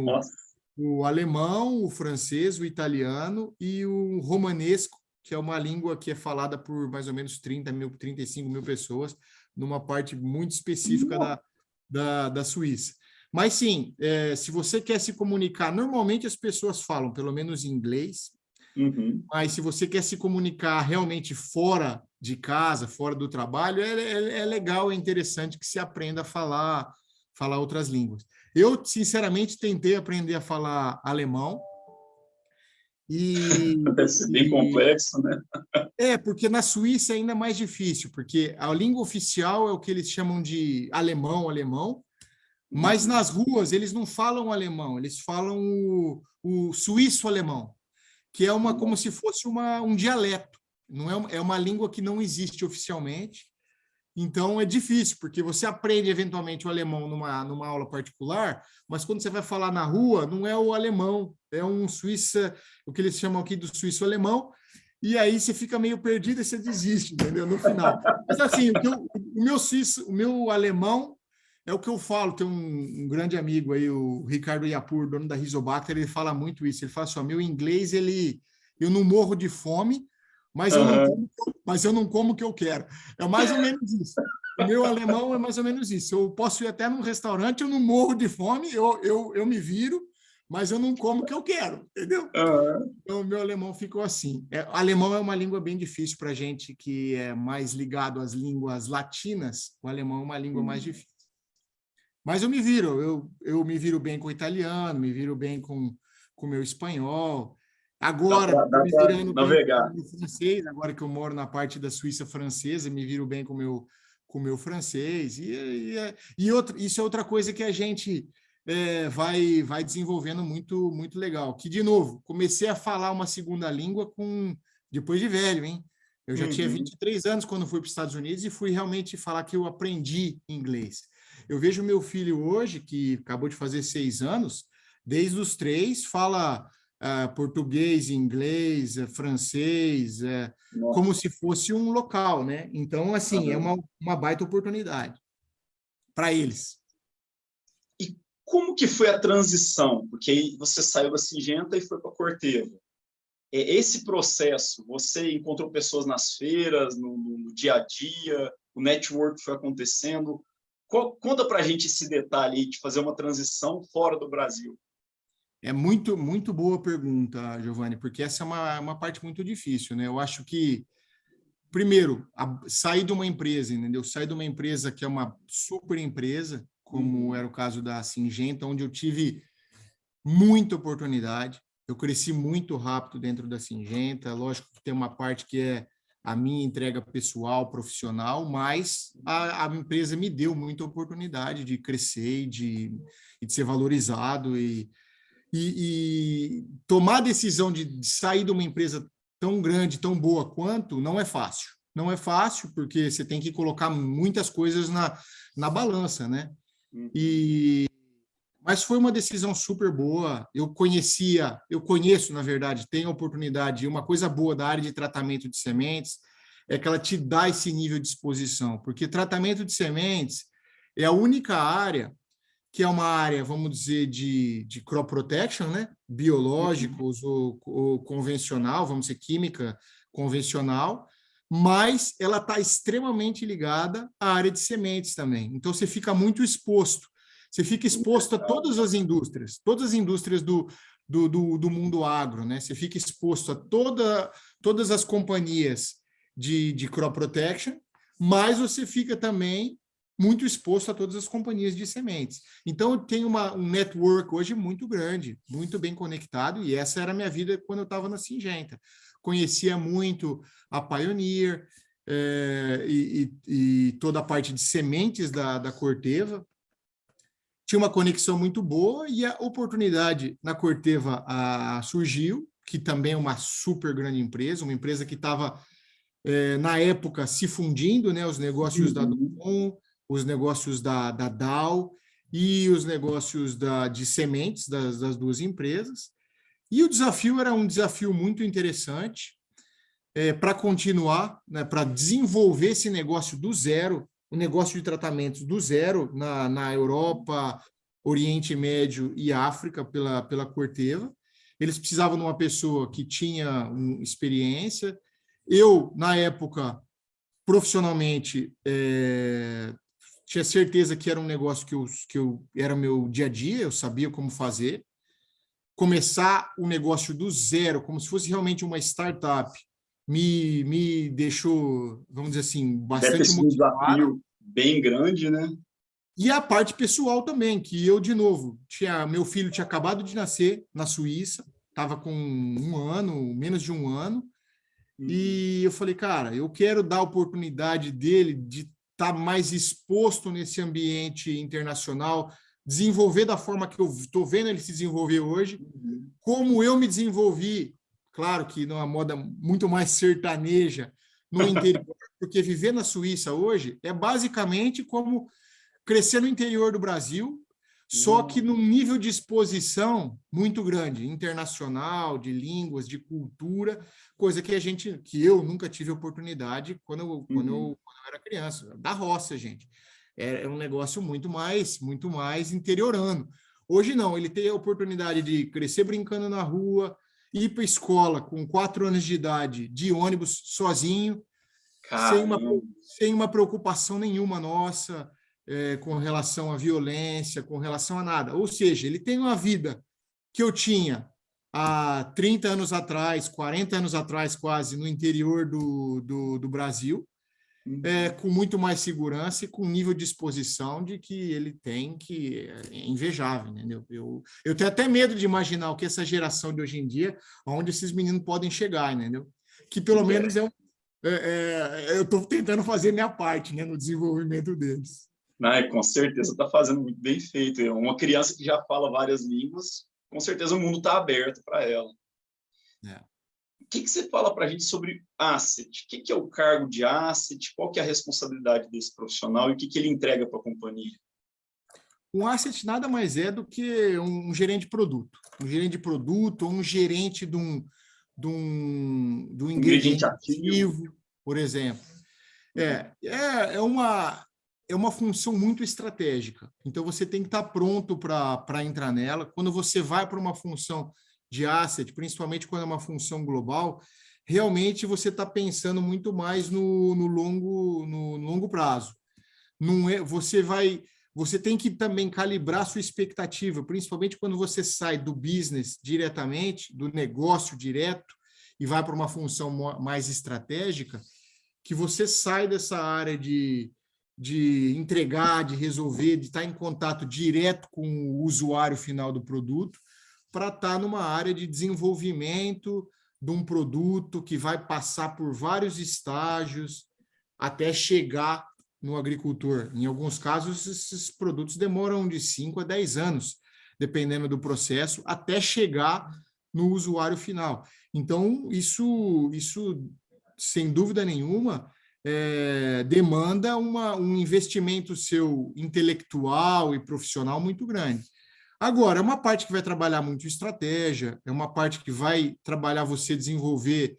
o alemão, o francês, o italiano e o romanesco, que é uma língua que é falada por mais ou menos 35 mil pessoas, numa parte muito específica da Suíça. Mas sim, se você quer se comunicar, normalmente as pessoas falam, pelo menos em inglês, mas se você quer se comunicar realmente fora de casa, fora do trabalho, é legal, é interessante que se aprenda a falar outras línguas. Eu, sinceramente, tentei aprender a falar alemão. Deve ser bem complexo, né? Porque na Suíça é ainda mais difícil, porque a língua oficial é o que eles chamam de alemão, mas nas ruas eles não falam alemão, eles falam o suíço-alemão, que é como se fosse um dialeto. Não é uma língua que não existe oficialmente. Então é difícil, porque você aprende eventualmente o alemão numa aula particular, mas quando você vai falar na rua, não é o alemão, é um suíça, o que eles chamam aqui do suíço-alemão, e aí você fica meio perdido e você desiste, entendeu? No final. Mas assim, o meu alemão é o que eu falo, tem um grande amigo aí, o Ricardo Iapur, dono da Rizobacter, ele fala muito isso, ele fala assim, meu inglês, eu não morro de fome, mas eu não como o que eu quero. É mais ou menos isso. O meu alemão é mais ou menos isso. Eu posso ir até num restaurante, eu não morro de fome, eu me viro, mas eu não como o que eu quero, entendeu? Então, o meu alemão ficou assim. Alemão é uma língua bem difícil para a gente que é mais ligado às línguas latinas. O alemão é uma língua mais difícil. Mas eu me viro. Eu me viro bem com o italiano, me viro bem com o meu espanhol. Agora, dá me para virando bem navegar. com o francês, agora que eu moro na parte da Suíça francesa, me viro bem com o meu francês. Isso é outra coisa que a gente vai desenvolvendo muito, muito legal. Que, de novo, comecei a falar uma segunda língua depois de velho, hein? Eu já tinha 23 anos quando fui para os Estados Unidos e fui realmente falar que eu aprendi inglês. Eu vejo meu filho hoje, que acabou de fazer 6 anos, desde os 3, fala português, inglês, francês, como se fosse um local, né? Então, assim, é uma baita oportunidade para eles. E como que foi a transição? Porque aí você saiu da Syngenta e foi para a Corteva. esse processo, você encontrou pessoas nas feiras, no dia a dia, o network foi acontecendo. Conta para a gente esse detalhe aí de fazer uma transição fora do Brasil. É muito, muito boa pergunta, Giovanni, porque essa é uma parte muito difícil, né? Eu acho que, primeiro, sair de uma empresa, entendeu? Sair de uma empresa que é uma super empresa, como era o caso da Syngenta, onde eu tive muita oportunidade. Eu cresci muito rápido dentro da Syngenta. Lógico que tem uma parte que é a minha entrega pessoal, profissional, mas a empresa me deu muita oportunidade de crescer e de ser valorizado e tomar a decisão de sair de uma empresa tão grande, tão boa quanto, não é fácil. Não é fácil, porque você tem que colocar muitas coisas na balança, né? Mas foi uma decisão super boa. Eu conheço, na verdade, tenho a oportunidade. Uma coisa boa da área de tratamento de sementes é que ela te dá esse nível de exposição, porque tratamento de sementes é a única área que é uma área, vamos dizer, de crop protection, né? Biológicos ou convencional, vamos dizer, química convencional, mas ela está extremamente ligada à área de sementes também. Então, você fica muito exposto. Você fica exposto a todas as indústrias do mundo agro, né? Você fica exposto a todas as companhias de crop protection, mas você fica também muito exposto a todas as companhias de sementes. Então, eu tenho um network hoje muito grande, muito bem conectado, e essa era a minha vida quando eu estava na Syngenta. Conhecia muito a Pioneer e toda a parte de sementes da Corteva. Tinha uma conexão muito boa e a oportunidade na Corteva surgiu, que também é uma super grande empresa, uma empresa que estava, na época, se fundindo, né, os negócios da DuPont, os negócios da Dow e os negócios de sementes das duas empresas. E o desafio era um desafio muito interessante para continuar, né, para desenvolver esse negócio do zero, o negócio de tratamentos do zero na Europa, Oriente Médio e África pela Corteva. Eles precisavam de uma pessoa que tinha experiência. Eu, na época, profissionalmente, tinha certeza que era um negócio que eu era meu dia a dia, eu sabia como fazer. Começar o negócio do zero, como se fosse realmente uma startup, me deixou, vamos dizer assim, bastante motivado. Um desafio bem grande, né? E a parte pessoal também, que eu, de novo, meu filho tinha acabado de nascer na Suíça, estava com 1 ano, menos de 1 ano, e eu falei, cara, eu quero dar a oportunidade dele de estar mais exposto nesse ambiente internacional, desenvolver da forma que eu estou vendo ele se desenvolver hoje, como eu me desenvolvi, claro que numa moda muito mais sertaneja, no interior, porque viver na Suíça hoje é basicamente como crescer no interior do Brasil, só que num nível de exposição muito grande, internacional, de línguas, de cultura, coisa que eu nunca tive oportunidade quando eu era criança, da roça, gente. É um negócio muito mais interiorano. Hoje não, ele tem a oportunidade de crescer brincando na rua, ir para a escola com 4 anos de idade, de ônibus, sozinho, sem uma preocupação nenhuma nossa, com relação à violência, com relação a nada. Ou seja, ele tem uma vida que eu tinha há 30 anos atrás, 40 anos atrás quase, no interior do Brasil, com muito mais segurança e com um nível de exposição de que ele tem, que é invejável, entendeu? Eu tenho até medo de imaginar o que essa geração de hoje em dia, onde esses meninos podem chegar, entendeu? Que pelo menos eu estou tentando fazer minha parte, né, no desenvolvimento deles. Com certeza está fazendo muito bem feito. Uma criança que já fala várias línguas, com certeza o mundo está aberto para ela. O que você fala para a gente sobre asset? O que é o cargo de asset? Qual que é a responsabilidade desse profissional e o que ele entrega para a companhia? Um asset nada mais é do que um gerente de produto. Um gerente de produto ou um gerente de um ingrediente ativo, por exemplo. É uma função muito estratégica. Então, você tem que estar pronto para entrar nela. Quando você vai para uma função de asset, principalmente quando é uma função global, realmente você está pensando muito mais no longo prazo. Não é, você tem que também calibrar sua expectativa, principalmente quando você sai do business diretamente, do negócio direto, e vai para uma função mais estratégica, que você sai dessa área de entregar, de resolver, de estar em contato direto com o usuário final do produto, para estar numa área de desenvolvimento de um produto que vai passar por vários estágios até chegar no agricultor. Em alguns casos, esses produtos demoram de 5 a 10 anos, dependendo do processo, até chegar no usuário final. Então, isso sem dúvida nenhuma, demanda um investimento seu intelectual e profissional muito grande. Agora, é uma parte que vai trabalhar muito estratégia, é uma parte que vai trabalhar você desenvolver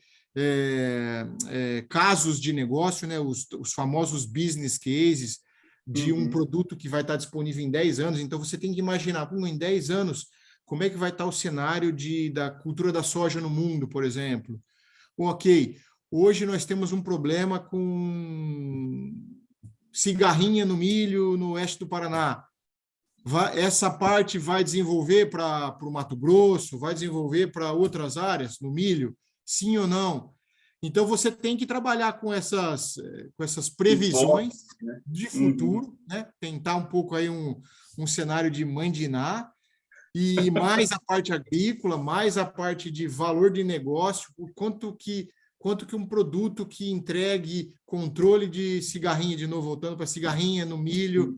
casos de negócio, né? Os famosos business cases de um produto que vai estar disponível em 10 anos. Então, você tem que imaginar, em 10 anos, como é que vai estar o cenário da cultura da soja no mundo, por exemplo. Ok, hoje nós temos um problema com cigarrinha no milho no oeste do Paraná. Essa parte vai desenvolver para o Mato Grosso, vai desenvolver para outras áreas no milho? Sim ou não? Então, você tem que trabalhar com essas previsões de futuro, né? Tentar um pouco aí um cenário de mãe de Iná, e mais a parte agrícola, mais a parte de valor de negócio, o quanto que um produto que entregue controle de cigarrinha, de novo, voltando para cigarrinha no milho,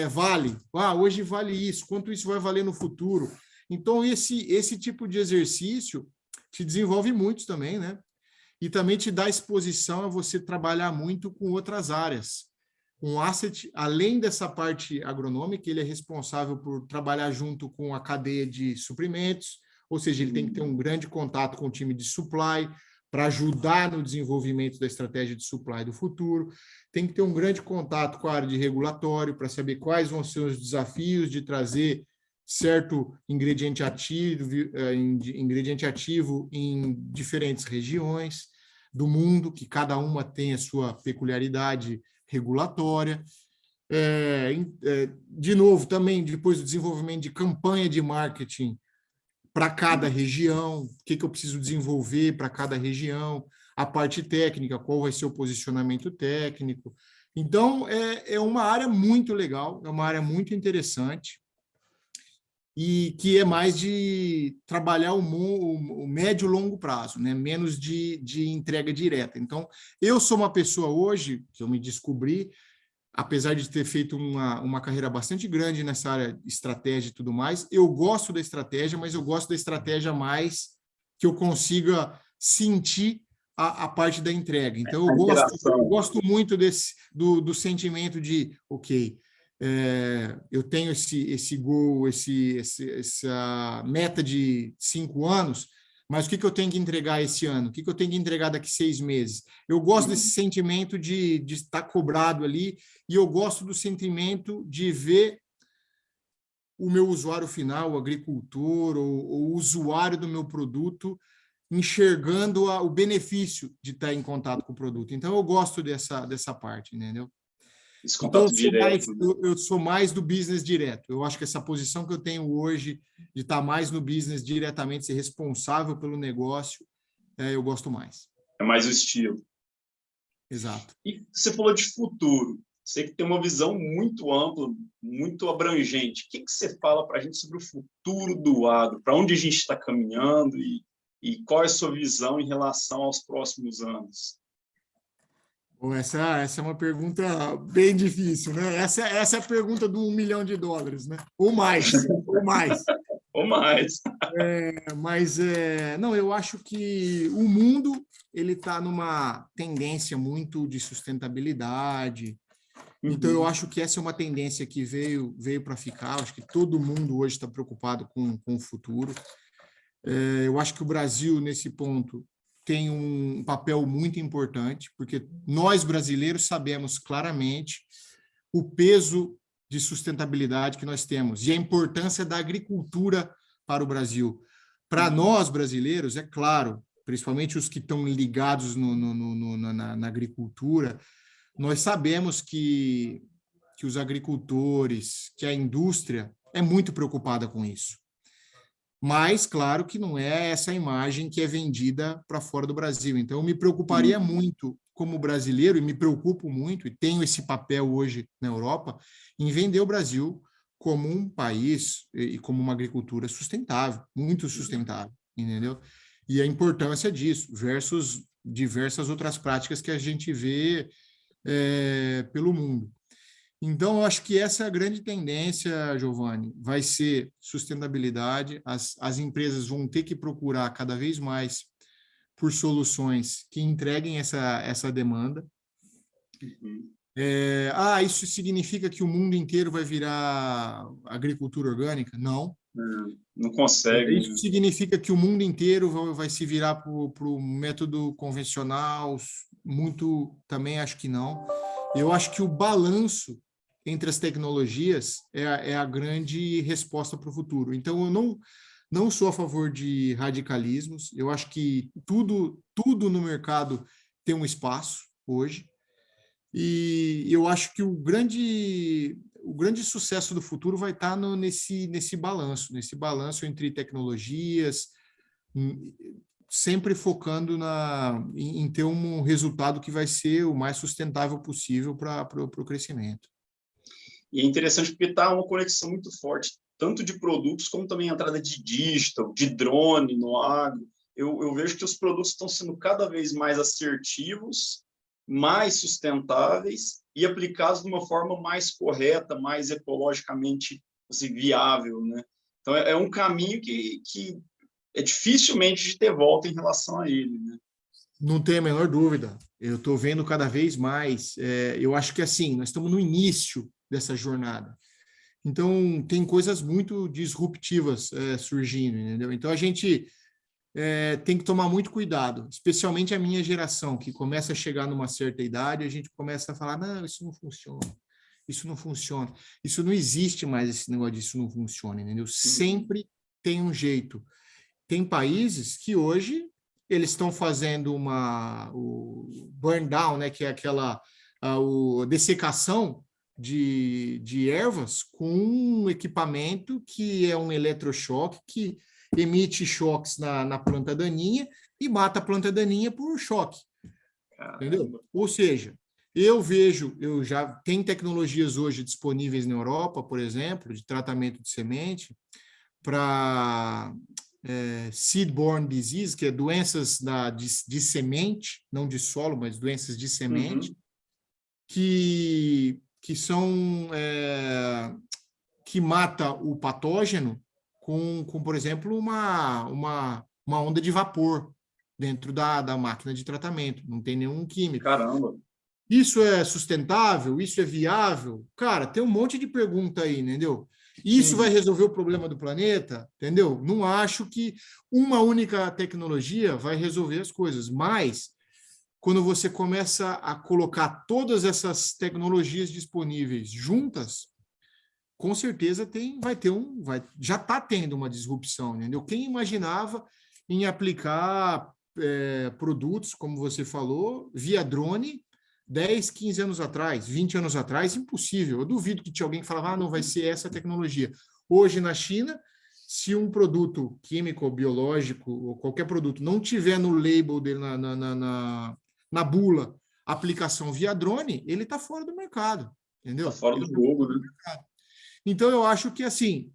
vale. Hoje vale isso, quanto isso vai valer no futuro. Então, esse tipo de exercício te desenvolve muito também, né? E também te dá exposição a você trabalhar muito com outras áreas. Um asset, além dessa parte agronômica, ele é responsável por trabalhar junto com a cadeia de suprimentos, ou seja, ele tem que ter um grande contato com o time de supply para ajudar no desenvolvimento da estratégia de supply do futuro, tem que ter um grande contato com a área de regulatório para saber quais vão ser os desafios de trazer certo ingrediente ativo em diferentes regiões do mundo, que cada uma tem a sua peculiaridade regulatória. De novo, também depois do desenvolvimento de campanha de marketing para cada região, o que eu preciso desenvolver para cada região, a parte técnica, qual vai ser o posicionamento técnico. Então, é uma área muito legal, é uma área muito interessante, e que é mais de trabalhar o médio e longo prazo, né? Menos de entrega direta. Então, eu sou uma pessoa hoje, que eu me descobri, apesar de ter feito uma carreira bastante grande nessa área de estratégia e tudo mais, eu gosto da estratégia, mas eu gosto da estratégia mais que eu consiga sentir a parte da entrega. Então, eu gosto muito do sentimento de, ok, eu tenho esse goal, essa meta de 5 anos, mas o que eu tenho que entregar esse ano? O que eu tenho que entregar daqui 6 meses? Eu gosto desse sentimento de estar cobrado ali, e eu gosto do sentimento de ver o meu usuário final, o agricultor, ou o usuário do meu produto, enxergando o benefício de estar em contato com o produto. Então, eu gosto dessa parte, entendeu? Esse Então, contato direto. eu sou mais do business direto. Eu acho que essa posição que eu tenho hoje, de estar mais no business diretamente, ser responsável pelo negócio, eu gosto mais. É mais o estilo. Exato. E você falou de futuro. Você que tem uma visão muito ampla, muito abrangente. O que você fala para a gente sobre o futuro do agro? Para onde a gente está caminhando e qual é a sua visão em relação aos próximos anos? Bom, essa é uma pergunta bem difícil, né? Essa é a pergunta do $1 milhão, né? Ou mais, ou mais. Ou mais. Mas não, eu acho que o mundo ele está numa tendência muito de sustentabilidade. Então, eu acho que essa é uma tendência que veio para ficar. Acho que todo mundo hoje está preocupado com o futuro. Eu acho que o Brasil, nesse ponto, tem um papel muito importante, porque nós, brasileiros, sabemos claramente o peso de sustentabilidade que nós temos e a importância da agricultura para o Brasil. Para nós, brasileiros, é claro, principalmente os que estão ligados na agricultura, nós sabemos que os agricultores, que a indústria é muito preocupada com isso. Mas, claro que não é essa imagem que é vendida para fora do Brasil. Então, eu me preocuparia muito como brasileiro, e me preocupo muito, e tenho esse papel hoje na Europa, em vender o Brasil como um país e como uma agricultura sustentável, muito sustentável, entendeu? E a importância disso, versus diversas outras práticas que a gente vê pelo mundo. Então, eu acho que essa é a grande tendência, Giovanni, vai ser sustentabilidade, as empresas vão ter que procurar cada vez mais por soluções que entreguem essa demanda. Isso significa que o mundo inteiro vai virar agricultura orgânica? Não. Não consegue. Isso significa que o mundo inteiro vai se virar para o método convencional? Muito, também acho que não. Eu acho que o balanço entre as tecnologias é a grande resposta para o futuro. Então, eu não sou a favor de radicalismos. Eu acho que tudo no mercado tem um espaço hoje. E eu acho que o grande sucesso do futuro vai estar nesse balanço entre tecnologias, sempre focando em ter um resultado que vai ser o mais sustentável possível para o crescimento. E é interessante porque está uma conexão muito forte, tanto de produtos como também a entrada de digital, de drone no agro. Eu vejo que os produtos estão sendo cada vez mais assertivos, mais sustentáveis e aplicados de uma forma mais correta, mais ecologicamente assim, viável, né? Então, é um caminho que é dificilmente de ter volta em relação a ele, né? Não tenho a menor dúvida. Eu estou vendo cada vez mais. Eu acho que, assim, nós estamos no início dessa jornada. Então, tem coisas muito disruptivas surgindo, entendeu? Então, a gente tem que tomar muito cuidado, especialmente a minha geração, que começa a chegar numa certa idade, a gente começa a falar, não, isso não funciona, isso não existe mais esse negócio disso não funciona, entendeu? Sempre tem um jeito. Tem países que hoje eles estão fazendo o burn down, né, que é aquela dessecação de ervas com um equipamento que é um eletrochoque que emite choques na planta daninha e mata a planta daninha por choque. Entendeu? Ou seja, eu já tem tecnologias hoje disponíveis na Europa, por exemplo, de tratamento de semente para seed-borne disease, que é doenças de semente, não de solo, mas doenças de semente, que são que mata o patógeno com, por exemplo, uma onda de vapor dentro da máquina de tratamento, não tem nenhum químico. Caramba! Isso é sustentável? Isso é viável? Cara, tem um monte de pergunta aí, entendeu? Isso vai resolver o problema do planeta? Entendeu? Não acho que uma única tecnologia vai resolver as coisas, mas quando você começa a colocar todas essas tecnologias disponíveis juntas, com certeza já está tendo uma disrupção, entendeu? Quem imaginava em aplicar produtos, como você falou, via drone 10, 15 anos atrás, 20 anos atrás, impossível. Eu duvido que tinha alguém que falava, não vai ser essa tecnologia. Hoje, na China, se um produto químico, biológico, ou qualquer produto, não tiver no label dele, na bula, aplicação via drone, ele está fora do mercado, entendeu? Está fora do jogo, né? Então, eu acho que, assim,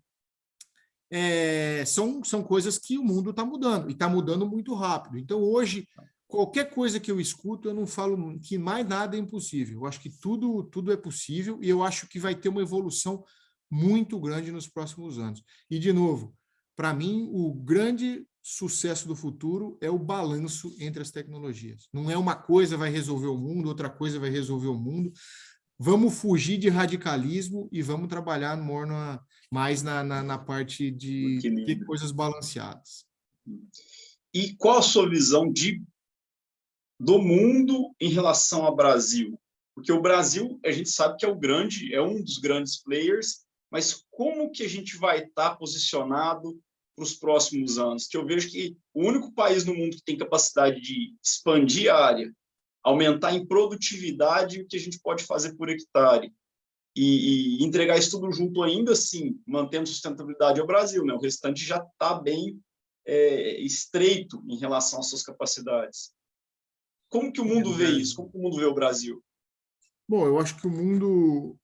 são coisas que o mundo está mudando, e está mudando muito rápido. Então, hoje, qualquer coisa que eu escuto, eu não falo que mais nada é impossível. Eu acho que tudo é possível, e eu acho que vai ter uma evolução muito grande nos próximos anos. E, de novo, para mim, o grande sucesso do futuro é o balanço entre as tecnologias. Não é uma coisa vai resolver o mundo, outra coisa vai resolver o mundo. Vamos fugir de radicalismo e vamos trabalhar mais na parte de ter coisas balanceadas. E qual a sua visão do mundo em relação ao Brasil? Porque o Brasil, a gente sabe que é um dos grandes players, mas como que a gente vai estar posicionado para os próximos anos? Que eu vejo que o único país no mundo que tem capacidade de expandir a área, aumentar em produtividade o que a gente pode fazer por hectare e entregar isso tudo junto ainda assim, mantendo sustentabilidade é o Brasil, né? O restante já está bem estreito em relação às suas capacidades. Como que o mundo vê isso? Como que o mundo vê o Brasil? Bom, eu acho que o mundo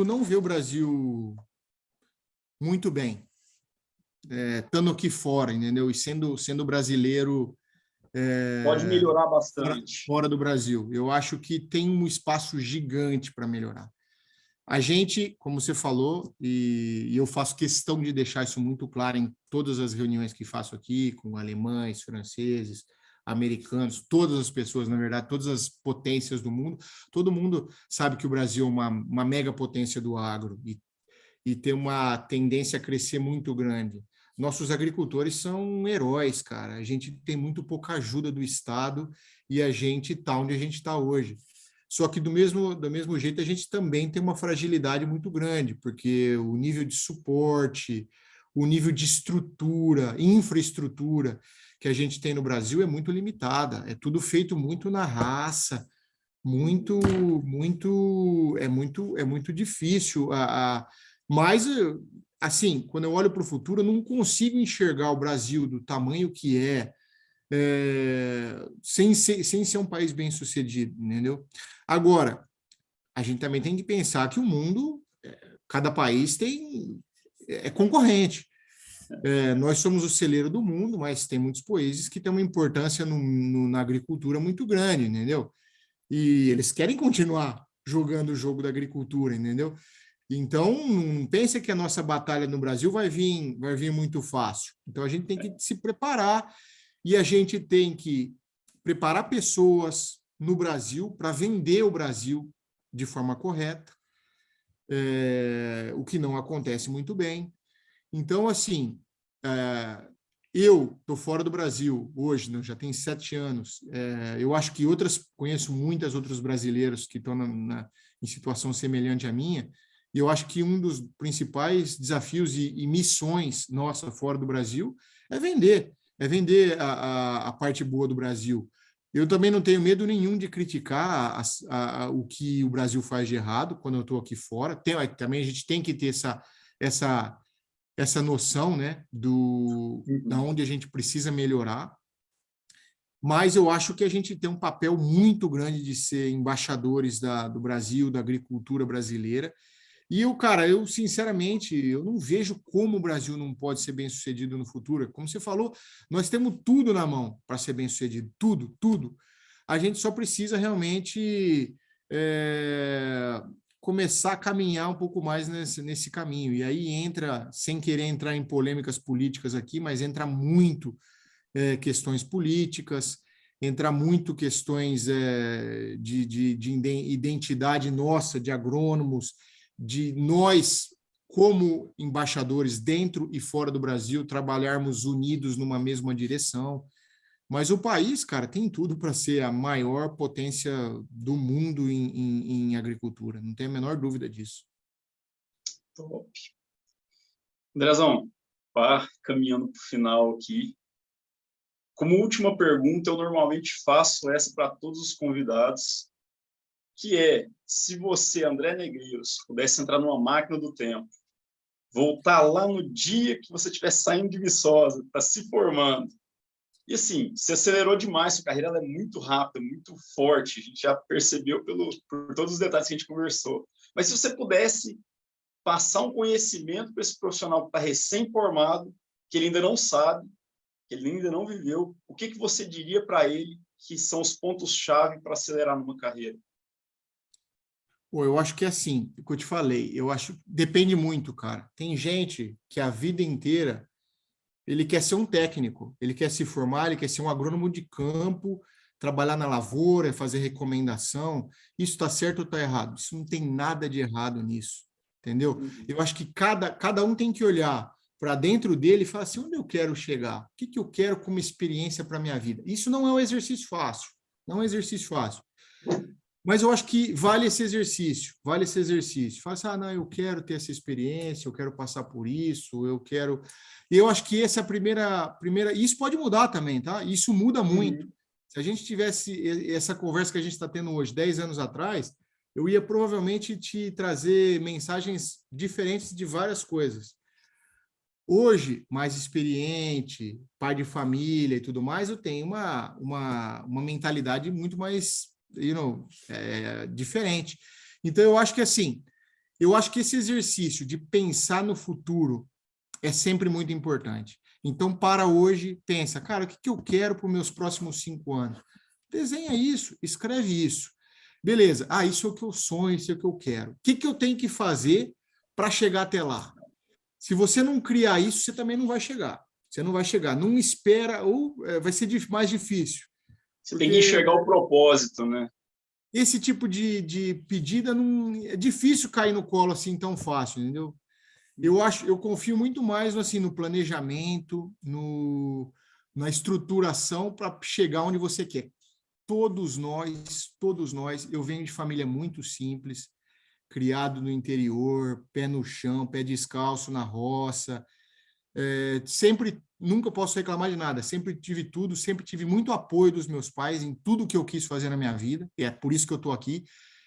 não vê o Brasil muito bem, estando aqui fora, entendeu? E sendo brasileiro Pode melhorar bastante. fora do Brasil. Eu acho que tem um espaço gigante para melhorar. A gente, como você falou, e eu faço questão de deixar isso muito claro em todas as reuniões que faço aqui, com alemães, franceses, americanos, todas as pessoas, na verdade, todas as potências do mundo, todo mundo sabe que o Brasil é uma mega potência do agro e tem uma tendência a crescer muito grande. Nossos agricultores são heróis, cara. A gente tem muito pouca ajuda do Estado e a gente está onde a gente está hoje. Só que do mesmo jeito a gente também tem uma fragilidade muito grande, porque o nível de suporte, o nível de estrutura, infraestrutura que a gente tem no Brasil é muito limitada. É tudo feito muito na raça, é muito difícil. Mas, assim, quando eu olho para o futuro, eu não consigo enxergar o Brasil do tamanho que sem ser um país bem-sucedido, entendeu? Agora, a gente também tem que pensar que o mundo, cada país é concorrente. Nós somos o celeiro do mundo, mas tem muitos países que têm uma importância na agricultura muito grande, entendeu? E eles querem continuar jogando o jogo da agricultura, entendeu? Então, não pense que a nossa batalha no Brasil vai vir muito fácil. Então, a gente tem que se preparar e a gente tem que preparar pessoas no Brasil para vender o Brasil de forma correta, o que não acontece muito bem. Então, assim, eu estou fora do Brasil hoje, né, já tem 7 anos. Eu acho que conheço muitas outros brasileiros que estão em situação semelhante à minha, e eu acho que um dos principais desafios e missões nossa fora do Brasil é vender a parte boa do Brasil. Eu também não tenho medo nenhum de criticar o que o Brasil faz de errado quando eu estou aqui fora. Também a gente tem que ter essa noção, né, da onde a gente precisa melhorar. Mas eu acho que a gente tem um papel muito grande de ser embaixadores do Brasil, da agricultura brasileira. E eu sinceramente, eu não vejo como o Brasil não pode ser bem-sucedido no futuro. Como você falou, nós temos tudo na mão para ser bem-sucedido, tudo, tudo. A gente só precisa realmente começar a caminhar um pouco mais nesse caminho. E aí entra, sem querer entrar em polêmicas políticas aqui, mas entra muito questões políticas, entra muito questões de identidade nossa, de agrônomos, de nós, como embaixadores dentro e fora do Brasil, trabalharmos unidos numa mesma direção. Mas o país, cara, tem tudo para ser a maior potência do mundo em agricultura, não tem a menor dúvida disso. Top. Andrezão, caminhando para o final aqui. Como última pergunta, eu normalmente faço essa para todos os convidados, que é, se você, André Negreiros, pudesse entrar numa máquina do tempo, voltar lá no dia que você estiver saindo de Viçosa, está se formando, e assim, você acelerou demais, sua carreira é muito rápida, muito forte, a gente já percebeu por todos os detalhes que a gente conversou, mas se você pudesse passar um conhecimento para esse profissional que está recém-formado, que ele ainda não sabe, que ele ainda não viveu, o que você diria para ele que são os pontos-chave para acelerar numa carreira? Pô, eu acho que é assim, o que eu te falei, eu acho que depende muito, cara. Tem gente que a vida inteira ele quer ser um técnico, ele quer se formar, ele quer ser um agrônomo de campo, trabalhar na lavoura, fazer recomendação. Isso está certo ou está errado? Isso não tem nada de errado nisso, entendeu? Eu acho que cada um tem que olhar para dentro dele e falar assim, onde eu quero chegar? O que eu quero como experiência para a minha vida? Isso não é um exercício fácil, não é um exercício fácil. Mas eu acho que vale esse exercício, vale esse exercício. Fala assim, ah, não, eu quero ter essa experiência, eu quero passar por isso, eu quero... E eu acho que essa é a primeira... E isso pode mudar também, tá? Isso muda muito. Uhum. Se a gente tivesse essa conversa que a gente está tendo hoje, 10 anos atrás, eu ia provavelmente te trazer mensagens diferentes de várias coisas. Hoje, mais experiente, pai de família e tudo mais, eu tenho uma mentalidade muito mais, diferente. Então, eu acho que assim, eu acho que esse exercício de pensar no futuro é sempre muito importante. Então, para hoje, pensa, cara, o que eu quero para os meus próximos 5 anos? Desenha isso, escreve isso. Beleza, isso é o que eu sonho, isso é o que eu quero. O que eu tenho que fazer para chegar até lá? Se você não criar isso, você também não vai chegar. Você não vai chegar. Não espera, ou vai ser mais difícil. Você tem que Porque enxergar o propósito, né? esse tipo de pedida não é difícil cair no colo assim tão fácil, entendeu? Eu confio muito mais assim no planejamento, na estruturação para chegar onde você quer. Todos nós, eu venho de família muito simples, criado no interior, pé no chão, pé descalço na roça. Sempre, nunca posso reclamar de nada. Sempre tive tudo, sempre tive muito apoio dos meus pais em tudo que eu quis fazer na minha vida. E é por isso que eu estou aqui.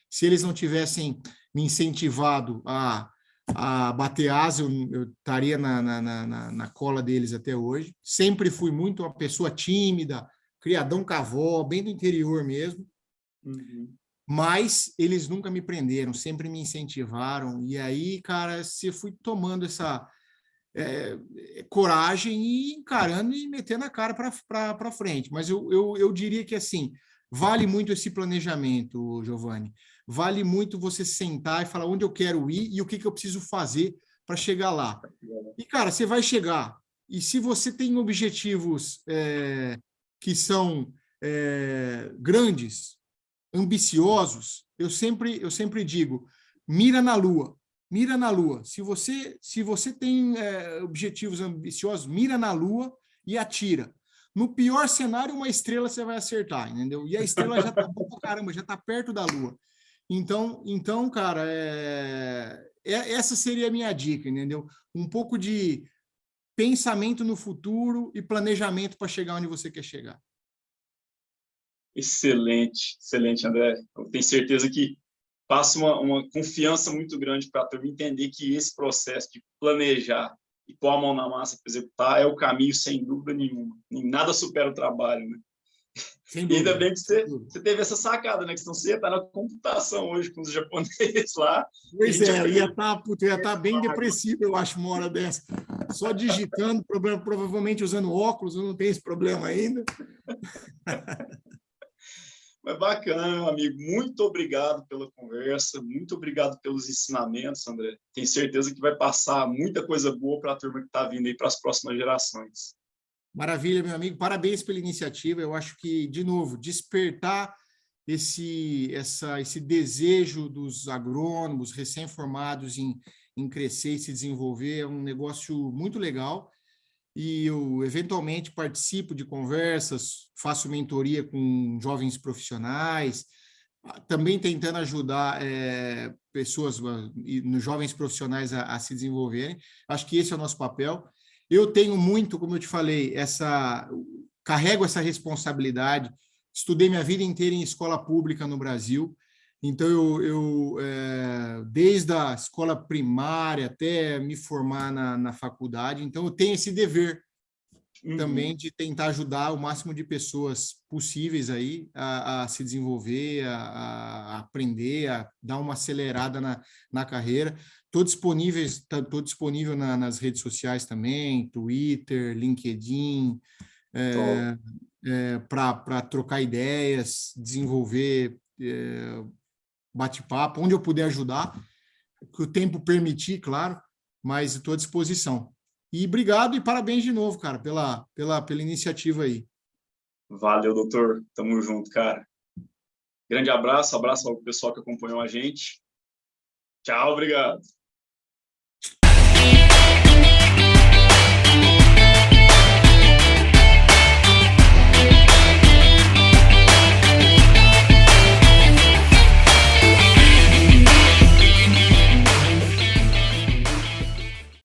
Se eles não tivessem me incentivado a bater asa, eu estaria na cola deles até hoje. Sempre fui muito uma pessoa tímida, criadão com a avó, bem do interior mesmo. Uhum. Mas eles nunca me prenderam, sempre me incentivaram. E aí, cara, se eu fui tomando essa coragem e encarando e metendo a cara para frente. Mas eu diria que, assim, vale muito esse planejamento, Giovanni. Vale muito você sentar e falar onde eu quero ir e o que eu preciso fazer para chegar lá. E, cara, você vai chegar. E se você tem objetivos que são grandes, ambiciosos, eu sempre digo, mira na lua. Mira na lua. Se você tem objetivos ambiciosos, mira na lua e atira. No pior cenário, uma estrela você vai acertar, entendeu? E a estrela já está bom pra caramba, já está perto da lua. Então, cara, essa seria a minha dica, entendeu? Um pouco de pensamento no futuro e planejamento para chegar onde você quer chegar. Excelente, excelente, André. Eu tenho certeza que passa uma confiança muito grande para a turma entender que esse processo de planejar e pôr a mão na massa para executar é o caminho, sem dúvida nenhuma. E nada supera o trabalho, né? Sem E ainda dúvida. bem que você teve essa sacada, né? Que senão você ia estar na computação hoje com os japoneses lá. E a Pois gente é, aprende. ia estar bem depressivo, eu acho, uma hora dessa. Só digitando, provavelmente usando óculos, eu não tenho esse problema ainda. Mas bacana, meu amigo. Muito obrigado pela conversa, muito obrigado pelos ensinamentos, André. Tenho certeza que vai passar muita coisa boa para a turma que está vindo aí para as próximas gerações. Maravilha, meu amigo. Parabéns pela iniciativa. Eu acho que, de novo, despertar esse desejo dos agrônomos recém-formados em crescer e se desenvolver é um negócio muito legal. E eu, eventualmente, participo de conversas, faço mentoria com jovens profissionais, também tentando ajudar pessoas, jovens profissionais a se desenvolverem. Acho que esse é o nosso papel. Eu tenho muito, como eu te falei, carrego essa responsabilidade. Estudei minha vida inteira em escola pública no Brasil, então desde a escola primária até me formar na faculdade, então eu tenho esse dever também de tentar ajudar o máximo de pessoas possíveis aí a se desenvolver, a aprender, a dar uma acelerada na carreira. Estou disponível nas redes sociais também, Twitter, LinkedIn, para trocar ideias, desenvolver bate-papo, onde eu puder ajudar, que o tempo permitir, claro, mas estou à disposição. E obrigado e parabéns de novo, cara, pela iniciativa aí. Valeu, doutor. Tamo junto, cara. Grande abraço, abraço ao pessoal que acompanhou a gente. Tchau, obrigado.